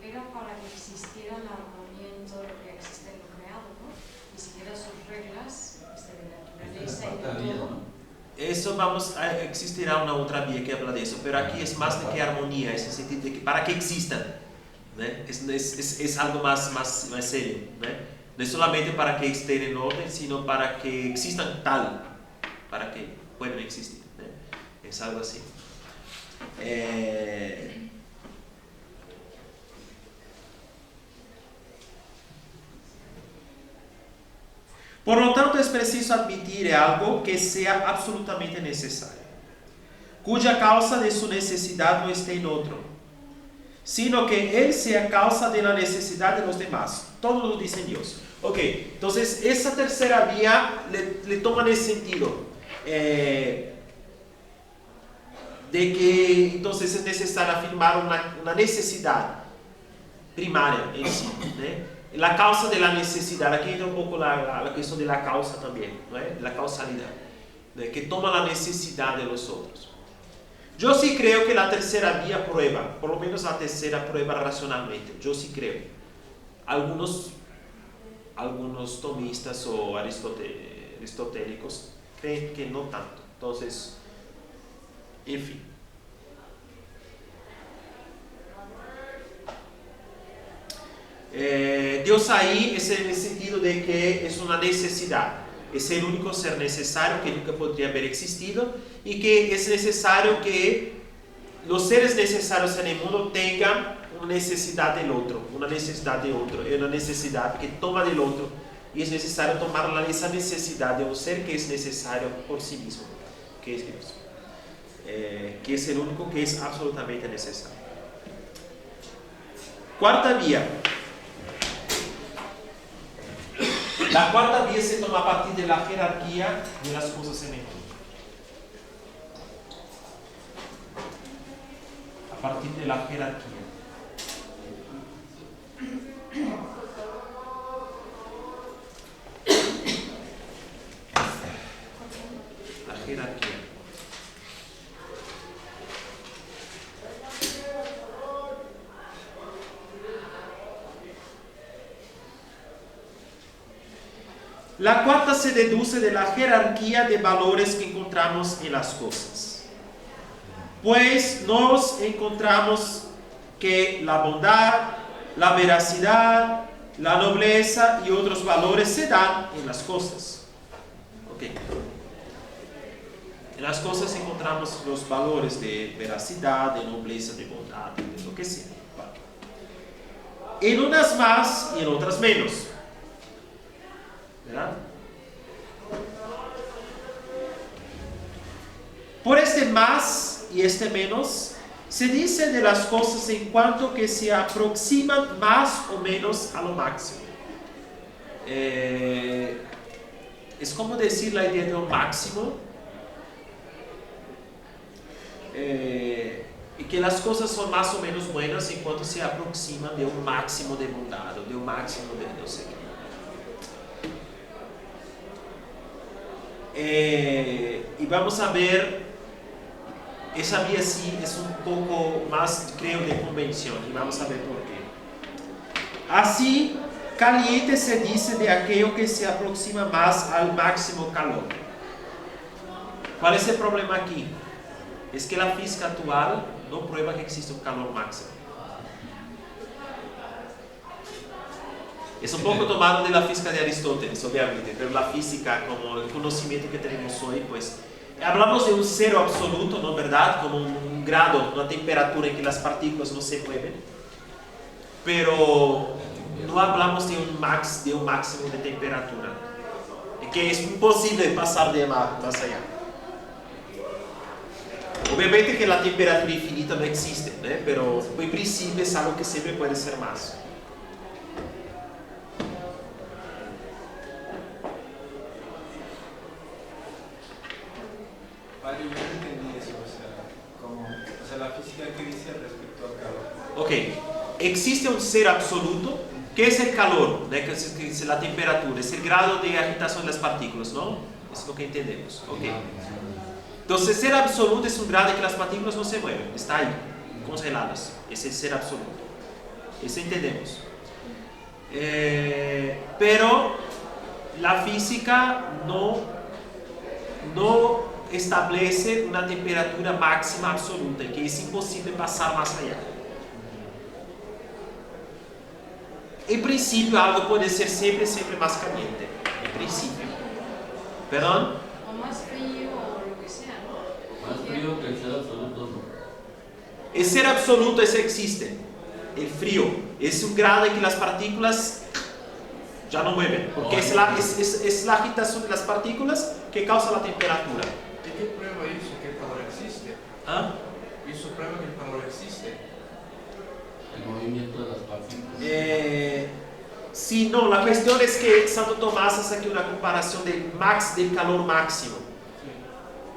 era para que existiera la armonía en todo lo que existe en lo creado, ¿no? Y siguiera sus reglas de naturaleza y de todo. Eso existirá una otra vía que habla de eso, pero aquí es más de que armonía, es el sentido de que para que existan, ¿no? Es algo más serio, ¿no? No es solamente para que estén en orden, sino para que existan para que puedan existir, ¿no? Es algo así. Por lo tanto, es preciso admitir algo que sea absolutamente necesario, cuya causa de su necesidad no esté en otro, sino que Él sea causa de la necesidad de los demás. Todo lo dice Dios. Ok, entonces esa tercera vía le toma ese sentido. De que entonces es necesario afirmar una necesidad primaria en sí, ¿no? La causa de la necesidad, aquí entra un poco la cuestión de la causa también, ¿no? La causalidad, ¿no? Que toma la necesidad de los otros. Yo sí creo que la tercera vía prueba, por lo menos la tercera prueba racionalmente, yo sí creo. Algunos tomistas o aristotélicos creen que no tanto. Entonces, en fin. Dios ahí es en el sentido de que es una necesidad, es el único ser necesario que nunca podría haber existido y que es necesario que los seres necesarios en el mundo tengan una necesidad del otro, una necesidad de otro, una necesidad que toma del otro y es necesario tomar esa necesidad de un ser que es necesario por sí mismo, que es Dios, que es el único que es absolutamente necesario. Cuarta vía. La cuarta vía se toma a partir de la jerarquía de las cosas en el mundo. A partir de la jerarquía. La jerarquía. La cuarta se deduce de la jerarquía de valores que encontramos en las cosas. Pues nos encontramos que la bondad, la veracidad, la nobleza y otros valores se dan en las cosas. Okay. En las cosas encontramos los valores de veracidad, de nobleza, de bondad, de lo que sea. En unas más y en otras menos. ¿Verdad? Por este más y este menos, se dice de las cosas en cuanto que se aproximan más o menos a lo máximo. Es como decir la idea de lo máximo, y que las cosas son más o menos buenas en cuanto se aproximan de un máximo de bondad, o de un máximo de no sé qué. Y vamos a ver, esa vía sí es un poco más, creo, de convención, y vamos a ver por qué. Así, caliente se dice de aquello que se aproxima más al máximo calor. ¿Cuál es el problema aquí? Es que la física actual no prueba que existe un calor máximo. Es un poco tomado de la física de Aristóteles, obviamente, pero la física, como el conocimiento que tenemos hoy, pues, hablamos de un cero absoluto, ¿no? ¿Verdad? Como un grado, una temperatura en que las partículas no se mueven, pero no hablamos de un máximo de temperatura, que es imposible pasar de más allá. Obviamente que la temperatura infinita no existe, ¿no? Pero en principio es algo que siempre puede ser más. Vale, yo no entendí eso, o sea, la física que dice respecto al calor. Ok, existe un ser absoluto, que es el calor, ¿no? Que es la temperatura, es el grado de agitación de las partículas, ¿no? Es lo que entendemos, ok. Entonces, ser absoluto es un grado en que las partículas no se mueven, está ahí, congeladas, es el ser absoluto, eso entendemos. Pero la física no establece una temperatura máxima absoluta, que es imposible pasar más allá. En principio algo puede ser siempre más caliente, en principio. ¿Perdón? O más frío o lo que sea, ¿no? Más frío que el ser absoluto, ¿no? El ser absoluto es existe. El frío es un grado en que las partículas ya no mueven, porque es la agitación de las partículas que causa la temperatura. ¿De qué prueba eso que el calor existe? ¿Ah? Eso prueba que el calor existe. El movimiento de las partículas. Sí, no, la cuestión es que Santo Tomás hace aquí una comparación del calor máximo.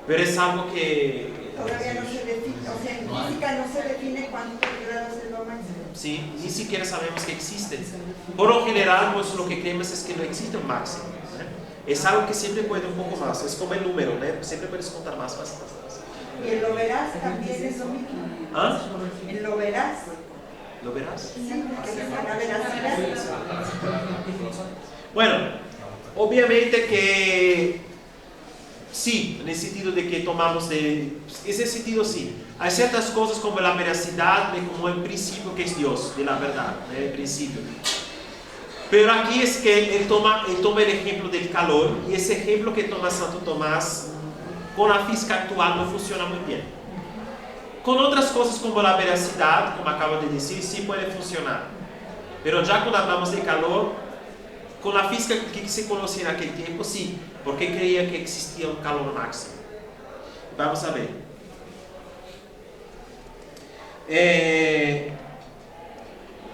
Pero es algo que Todavía no se define, o sea, en física no se define cuántos grados es lo máximo. Sí, ni siquiera sabemos que existe. Por lo general, pues lo que creemos es que no existe un máximo. Es algo que siempre puede un poco más, es como el número, siempre puedes contar más. Y el lo verás también es lo mismo. ¿Ah? El lo verás. ¿Lo verás? Sí, porque es la veracidad. Bueno, obviamente que sí, en el sentido de que tomamos ese sentido sí. Hay ciertas cosas como la veracidad, como el principio que es Dios, de la verdad, el principio. Pero aquí es que él toma el ejemplo del calor, y ese ejemplo que toma Santo Tomás con la física actual no funciona muy bien. Con otras cosas como la veracidad, como acabo de decir, sí puede funcionar. Pero ya cuando hablamos de calor, con la física que se conocía en aquel tiempo, sí, porque creía que existía un calor máximo. Vamos a ver.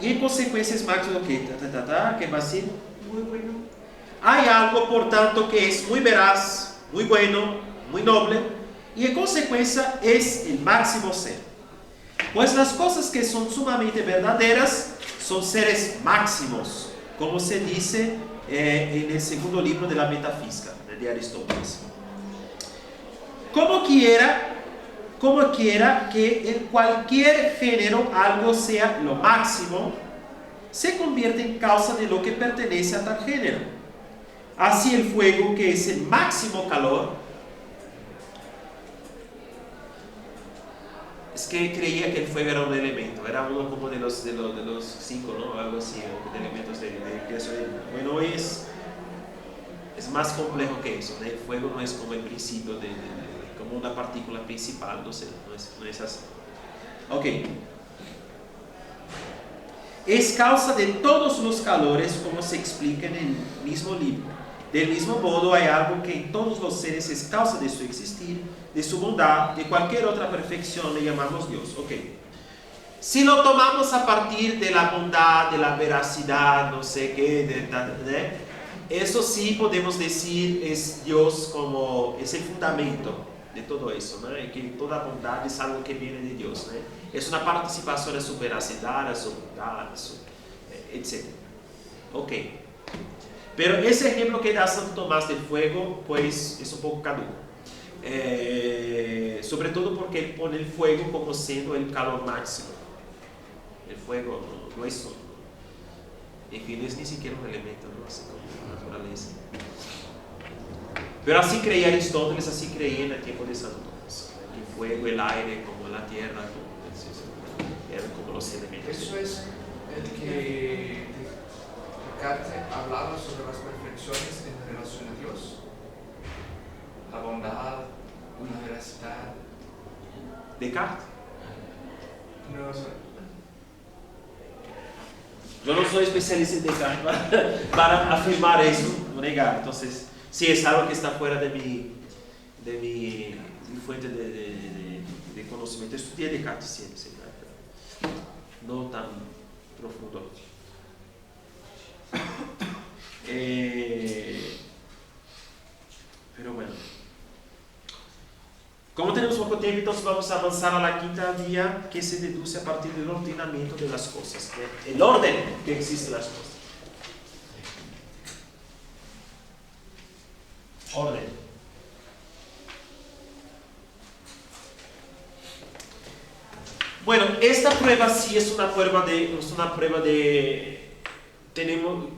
Y en consecuencias máximas, ¿qué va a decir? Muy bueno. Hay algo, por tanto, que es muy veraz, muy bueno, muy noble, y en consecuencia es el máximo ser. Pues las cosas que son sumamente verdaderas son seres máximos, como se dice en el segundo libro de la Metafísica, de Aristóteles. Como quiera que en cualquier género algo sea lo máximo, se convierte en causa de lo que pertenece a tal género. Así el fuego, que es el máximo calor, es que creía que el fuego era un elemento, era uno como de los 5, ¿no? Algo así, de elementos de creación. Bueno, hoy es más complejo que eso, ¿no? El fuego no es como el principio como una partícula principal, no sé, no es así. Ok. Es causa de todos los calores, como se explica en el mismo libro. Del mismo modo, hay algo que en todos los seres es causa de su existir, de su bondad, de cualquier otra perfección, le llamamos Dios. Ok. Si lo tomamos a partir de la bondad, de la veracidad, no sé qué, eso sí podemos decir es Dios como, es el fundamento de todo eso, ¿no? Y que toda bondad es algo que viene de Dios, ¿no? Es una participación de su veracidad, de su bondad, etc. Ok. Pero ese ejemplo que da Santo Tomás del fuego, pues es un poco caduco. Sobre todo porque él pone el fuego como siendo el calor máximo. El fuego no es solo. En fin, no es ni siquiera un elemento, ¿no? Así como naturaleza. Pero así creía Aristóteles, así creía en el tiempo de Santo Tomás. El fuego, el aire, como la tierra, eran como los elementos. Eso es el que Descartes hablaba sobre las perfecciones en relación a Dios. La bondad, una veracidad. ¿Descartes? No. Yo no soy especialista en Descartes para afirmar eso, no negar. Entonces, sí, es algo que está fuera de mi fuente de conocimiento. Estudié Descartes siempre, no tan profundo. Pero bueno. Como tenemos poco tiempo, entonces vamos a avanzar a la quinta vía, que se deduce a partir del ordenamiento de las cosas, el orden que existe en las cosas. Orden. Bueno, esta prueba sí es una prueba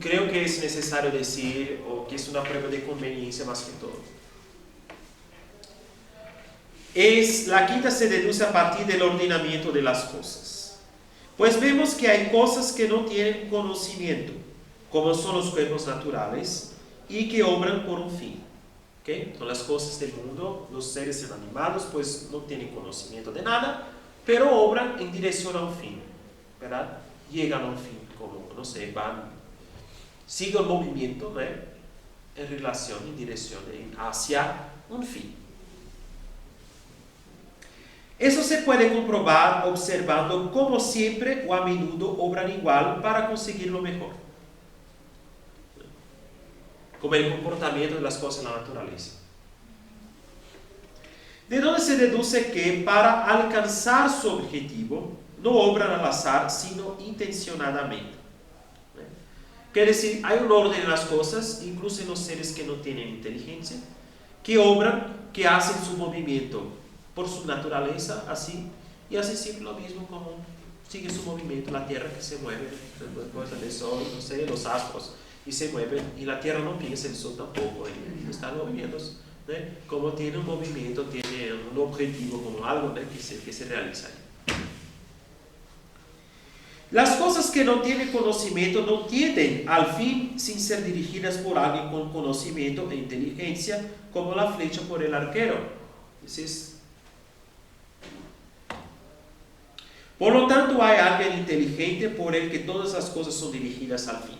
creo que es necesario decir, o que es una prueba de conveniencia más que todo. La quinta se deduce a partir del ordenamiento de las cosas. Pues vemos que hay cosas que no tienen conocimiento, como son los cuerpos naturales, y que obran por un fin. ¿Okay? Son las cosas del mundo, los seres inanimados, pues no tienen conocimiento de nada, pero obran en dirección a un fin, ¿verdad? Llegan a un fin, como, no sé, siguen el movimiento, ¿no? En relación, en dirección, hacia un fin. Eso se puede comprobar observando cómo siempre o a menudo obran igual para conseguir lo mejor. Como el comportamiento de las cosas en la naturaleza. De donde se deduce que para alcanzar su objetivo no obran al azar, sino intencionadamente. Quiere decir, hay un orden en las cosas, incluso en los seres que no tienen inteligencia, que obran, que hacen su movimiento por su naturaleza, así, y hacen siempre lo mismo, como sigue su movimiento, la tierra que se mueve, el sol, no sé, los astros, y se mueven, y la tierra no piensa, el sol tampoco, y están moviéndose, ¿no? Como tiene un movimiento, tiene un objetivo, como algo, ¿no? que se realiza. Las cosas que no tienen conocimiento no tienden al fin sin ser dirigidas por alguien con conocimiento e inteligencia, como la flecha por el arquero. Por lo tanto, hay alguien inteligente por el que todas las cosas son dirigidas al fin.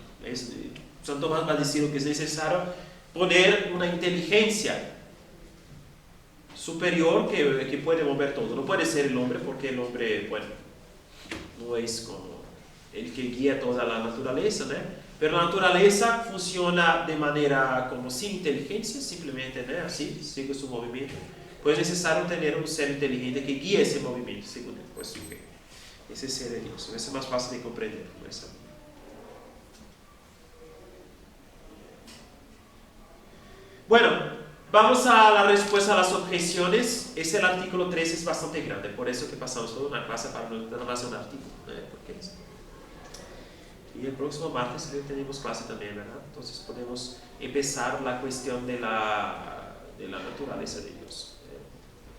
Santo Tomás va a decir que es necesario poner una inteligencia superior que puede mover todo. No puede ser el hombre, porque el hombre, bueno, no es como el que guía toda la naturaleza, ¿no? Pero la naturaleza funciona de manera como sin inteligencia, simplemente, ¿no? Así, sigue su movimiento. Pues es necesario tener un ser inteligente que guíe ese movimiento, según él. Pues ese ser de Dios, eso es más fácil de comprender, ¿no? Bueno, vamos a la respuesta a las objeciones. El artículo 3 es bastante grande, por eso que pasamos toda una clase para no más un artículo, ¿no? Porque y el próximo martes tenemos clase también, ¿verdad? Entonces podemos empezar la cuestión de la naturaleza de Dios.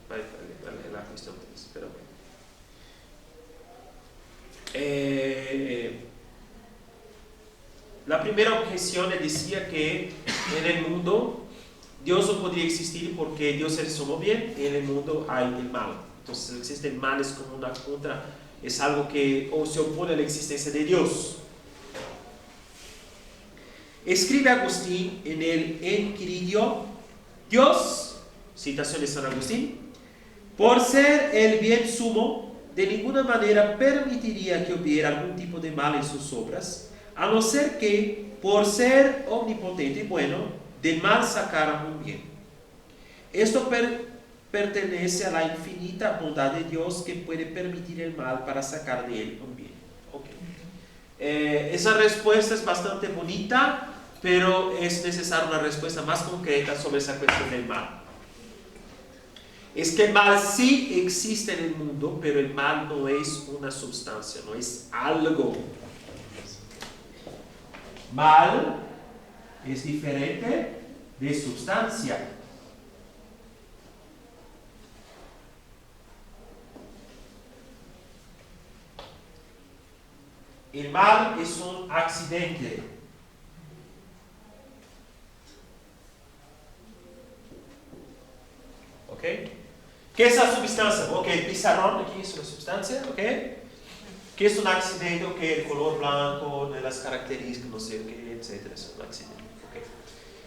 La cuestión de Dios, pero bueno. La primera objeción le decía que en el mundo Dios no podría existir porque Dios es solo bien y en el mundo hay el mal. Entonces existe el mal, es como una contra, es algo que se opone a la existencia de Dios. Escribe Agustín en el Enquiridio: Dios, citación de San Agustín, por ser el bien sumo, de ninguna manera permitiría que hubiera algún tipo de mal en sus obras, a no ser que, por ser omnipotente y bueno, del mal sacara un bien. Esto pertenece a la infinita bondad de Dios, que puede permitir el mal para sacar de él un bien. Okay. Esa respuesta es bastante bonita, pero es necesaria una respuesta más concreta sobre esa cuestión del mal. Es que el mal sí existe en el mundo, pero el mal no es una sustancia, no es algo. Mal es diferente de sustancia. El mal es un accidente. ¿Ok? ¿Qué es la sustancia? Ok, el pizarrón aquí es una sustancia, ¿ok? ¿Qué es un accidente? Ok, el color blanco, las características, no sé qué, etcétera, es un accidente. Okay.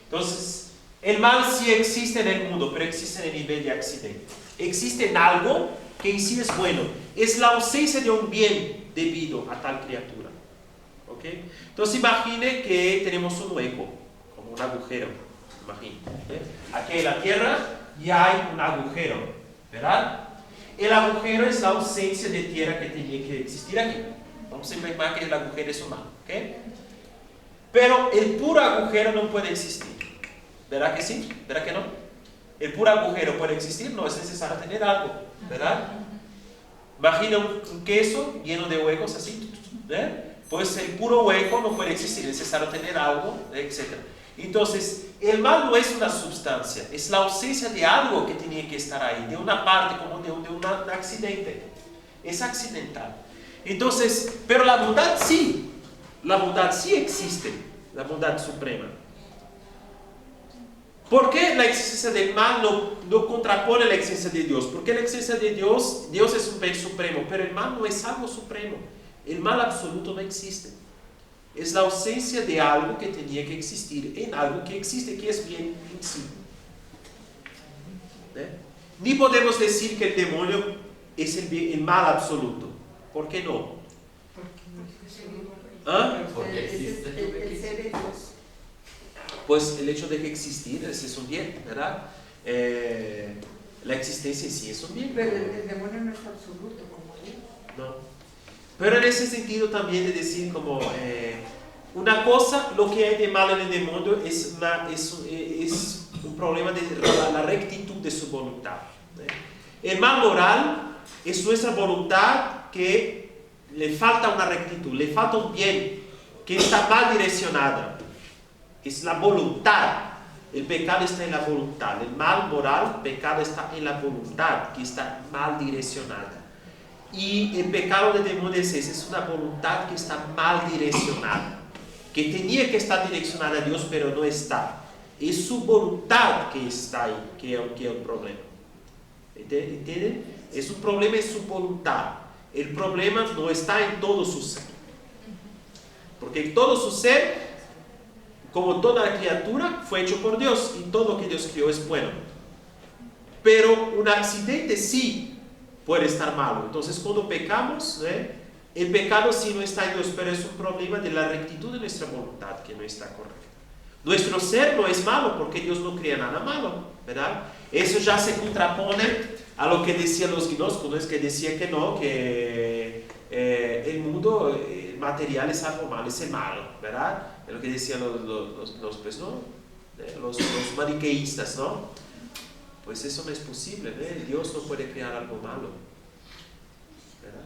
Entonces, el mal sí existe en el mundo, pero existe en el nivel de accidente. Existe en algo que en sí es bueno. Es la ausencia de un bien debido a tal criatura. ¿Ok? Entonces, imagine que tenemos un hueco, como un agujero. Imagine. Aquí en la tierra y hay un agujero, ¿verdad? El agujero es la ausencia de tierra que tenía que existir aquí. Vamos a imaginar que el agujero es humano, ¿ok? Pero el puro agujero no puede existir. ¿Verdad que sí? ¿Verdad que no? El puro agujero puede existir, no es necesario tener algo, ¿verdad? Imagina un queso lleno de huecos así, pues el puro hueco no puede existir, es necesario tener algo, etc. Entonces, el mal no es una sustancia, es la ausencia de algo que tenía que estar ahí, de una parte, como de un accidente. Es accidental. Entonces, pero la bondad sí existe, la bondad suprema. ¿Por qué la existencia del mal no contrapone la existencia de Dios? Porque la existencia de Dios es un bien supremo, pero el mal no es algo supremo. El mal absoluto no existe. Es la ausencia de algo que tenía que existir en algo que existe, que es bien en sí. Ni podemos decir que el demonio es el mal absoluto. ¿Por qué no? ¿Ah? Porque existe. El ser de Dios. Pues el hecho de que existir, ese es un bien, ¿verdad? La existencia en sí es un bien. Pero el demonio no es absoluto como Dios. No. Pero en ese sentido también de decir como una cosa, lo que hay de malo en el demonio es un problema de la rectitud de su voluntad. El mal moral es nuestra voluntad que le falta una rectitud, le falta un bien que está mal direccionada. Es la voluntad. El pecado está en la voluntad. El mal moral, el pecado está en la voluntad que está mal direccionada. Y el pecado del demonio es una voluntad que está mal direccionada, que tenía que estar direccionada a Dios, pero no está. Es su voluntad que está ahí, que es un problema. ¿Entienden? Es un problema en su voluntad. El problema no está en todo su ser. Porque todo su ser, como toda criatura, fue hecho por Dios y todo lo que Dios creó es bueno. Pero un accidente sí puede estar malo. Entonces cuando pecamos, el pecado sí no está en Dios, pero es un problema de la rectitud de nuestra voluntad que no está correcta. Nuestro ser no es malo porque Dios no crea nada malo, ¿verdad? Eso ya se contrapone a lo que decían los gnósticos, que decían que no, que el mundo material es algo malo, es el malo, ¿verdad? Es lo que decían los maniqueístas, ¿no? Pues eso no es posible, Dios no puede crear algo malo, ¿verdad?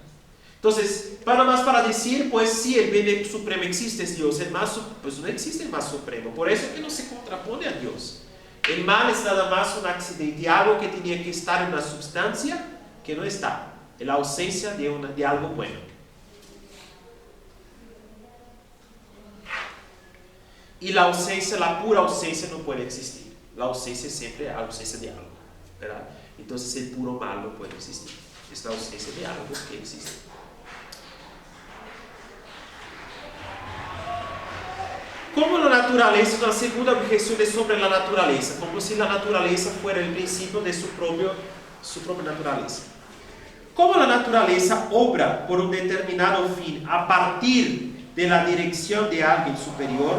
Entonces, para decir, pues sí, el bien supremo existe, es Dios, pues no existe el más supremo, por eso es que no se contrapone a Dios. El mal es nada más un accidente, algo que tenía que estar en una sustancia que no está, en la ausencia de algo bueno. Y la ausencia, la pura ausencia no puede existir. La ausencia es siempre la ausencia de algo, ¿verdad? Entonces el puro mal no puede existir. Es la ausencia de algo que existe. Como la naturaleza, una segunda objeción es sobre la naturaleza, como si la naturaleza fuera el principio de su propia naturaleza. Como la naturaleza obra por un determinado fin a partir de la dirección de alguien superior,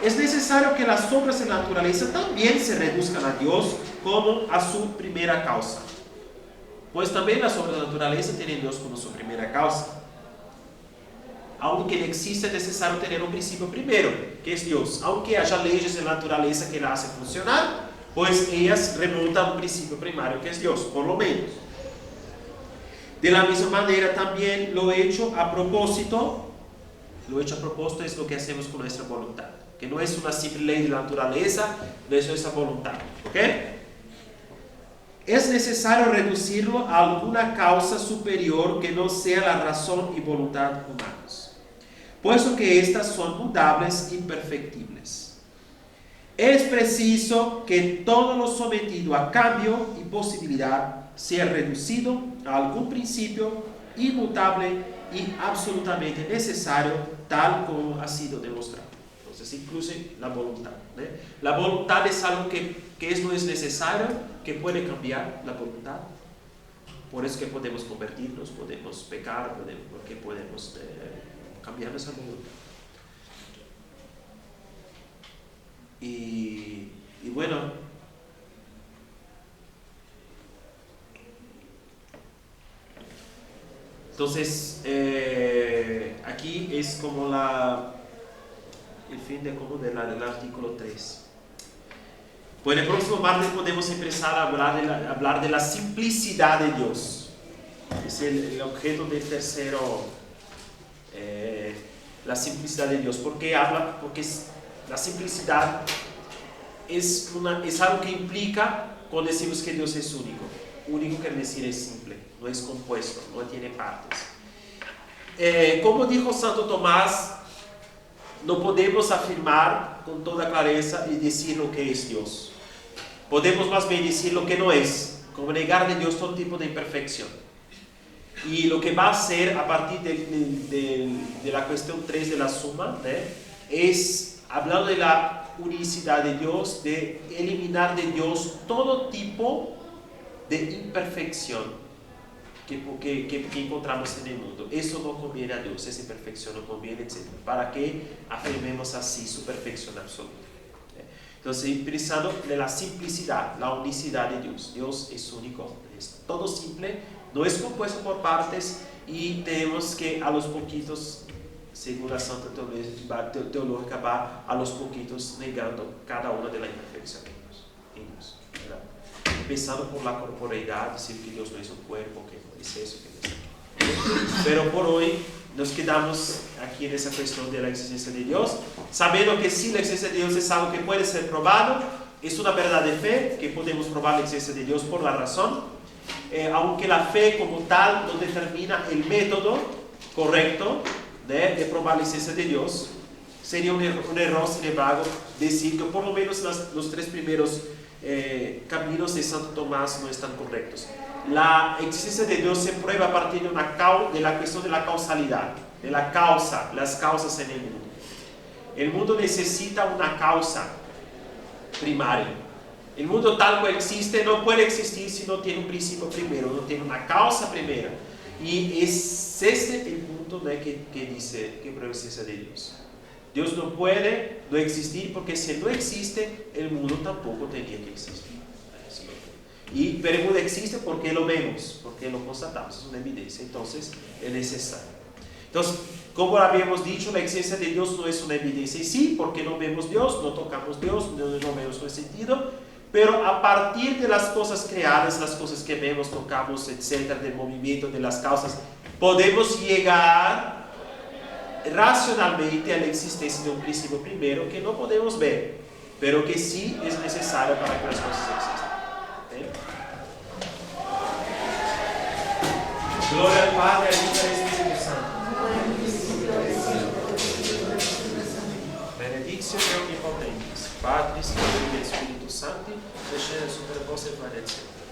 es necesario que las obras de la naturaleza también se reduzcan a Dios como a su primera causa. Pues también las obras de la naturaleza tienen a Dios como su primera causa. Aunque no exista, es necesario tener un principio primero, que es Dios. Aunque haya leyes de la naturaleza que la hacen funcionar, pues ellas remontan a un principio primario, que es Dios, por lo menos. De la misma manera también lo hecho a propósito es lo que hacemos con nuestra voluntad. Que no es una simple ley de la naturaleza, no es nuestra voluntad. ¿Ok? Es necesario reducirlo a alguna causa superior que no sea la razón y voluntad humanos, puesto que estas son mudables e imperfectibles. Es preciso que todo lo sometido a cambio y posibilidad sea reducido a algún principio inmutable y absolutamente necesario, tal como ha sido demostrado. Entonces incluye la voluntad. La voluntad es algo que no es necesario, que puede cambiar la voluntad. Por eso que podemos convertirnos, podemos pecar, porque podemos cambiar nuestra voluntad. Y bueno, entonces aquí es como el fin del artículo 3. Pues en el próximo martes podemos empezar a hablar de la simplicidad de Dios. Es el objeto del tercero, la simplicidad de Dios. Porque la simplicidad es algo que implica cuando decimos que Dios es único. Único quiere decir es simple, no es compuesto, no tiene partes. Como dijo Santo Tomás, no podemos afirmar con toda clareza y decir lo que es Dios. Podemos más bien decir lo que no es, como negar de Dios todo tipo de imperfección. Y lo que va a hacer a partir de la cuestión 3 de la suma, es, hablando de la unicidad de Dios, de eliminar de Dios todo tipo de imperfección que encontramos en el mundo. Eso no conviene a Dios, esa imperfección no conviene, etc. Para que afirmemos así su perfección absoluta. Entonces, pensando en la simplicidad, la unicidad de Dios. Dios es único, es todo simple, no es compuesto por partes y tenemos que a los poquitos, según la Santa Teológica, va a los poquitos negando cada una de la imperfección en Dios, ¿verdad? Empezando por la corporeidad, decir que Dios no es un cuerpo, que no es eso, que no es eso. Pero por hoy nos quedamos aquí en esa cuestión de la existencia de Dios, sabiendo que sí, la existencia de Dios es algo que puede ser probado, es una verdad de fe, que podemos probar la existencia de Dios por la razón, aunque la fe como tal no determina el método correcto de probar la existencia de Dios. Sería un error, sin embargo, decir que por lo menos los tres primeros caminos de Santo Tomás no están correctos. La existencia de Dios se prueba a partir de la cuestión de la causalidad, de la causa, las causas en el mundo. El mundo necesita una causa primaria. El mundo tal cual existe no puede existir si no tiene un principio primero, no tiene una causa primera. Y es este el punto que dice que prueba la existencia de Dios. Dios no puede no existir porque si no existe, el mundo tampoco tenía que existir. Pero el mundo existe porque lo vemos, porque lo constatamos, es una evidencia, entonces es necesario. Entonces, como habíamos dicho, la existencia de Dios no es una evidencia en sí, porque no vemos Dios, no tocamos Dios, no vemos su sentido, pero a partir de las cosas creadas, las cosas que vemos, tocamos, etcétera, del movimiento, de las causas, podemos llegar racionalmente a la existencia de un principio primero que no podemos ver, pero que sí es necesario para que las cosas existan. Gloria al Padre, al Hijo y al Espíritu Santo. Benedictio Dei Omnipotens, Patris, Filii et Spiritus Sancti, descendat super vos et manet semper.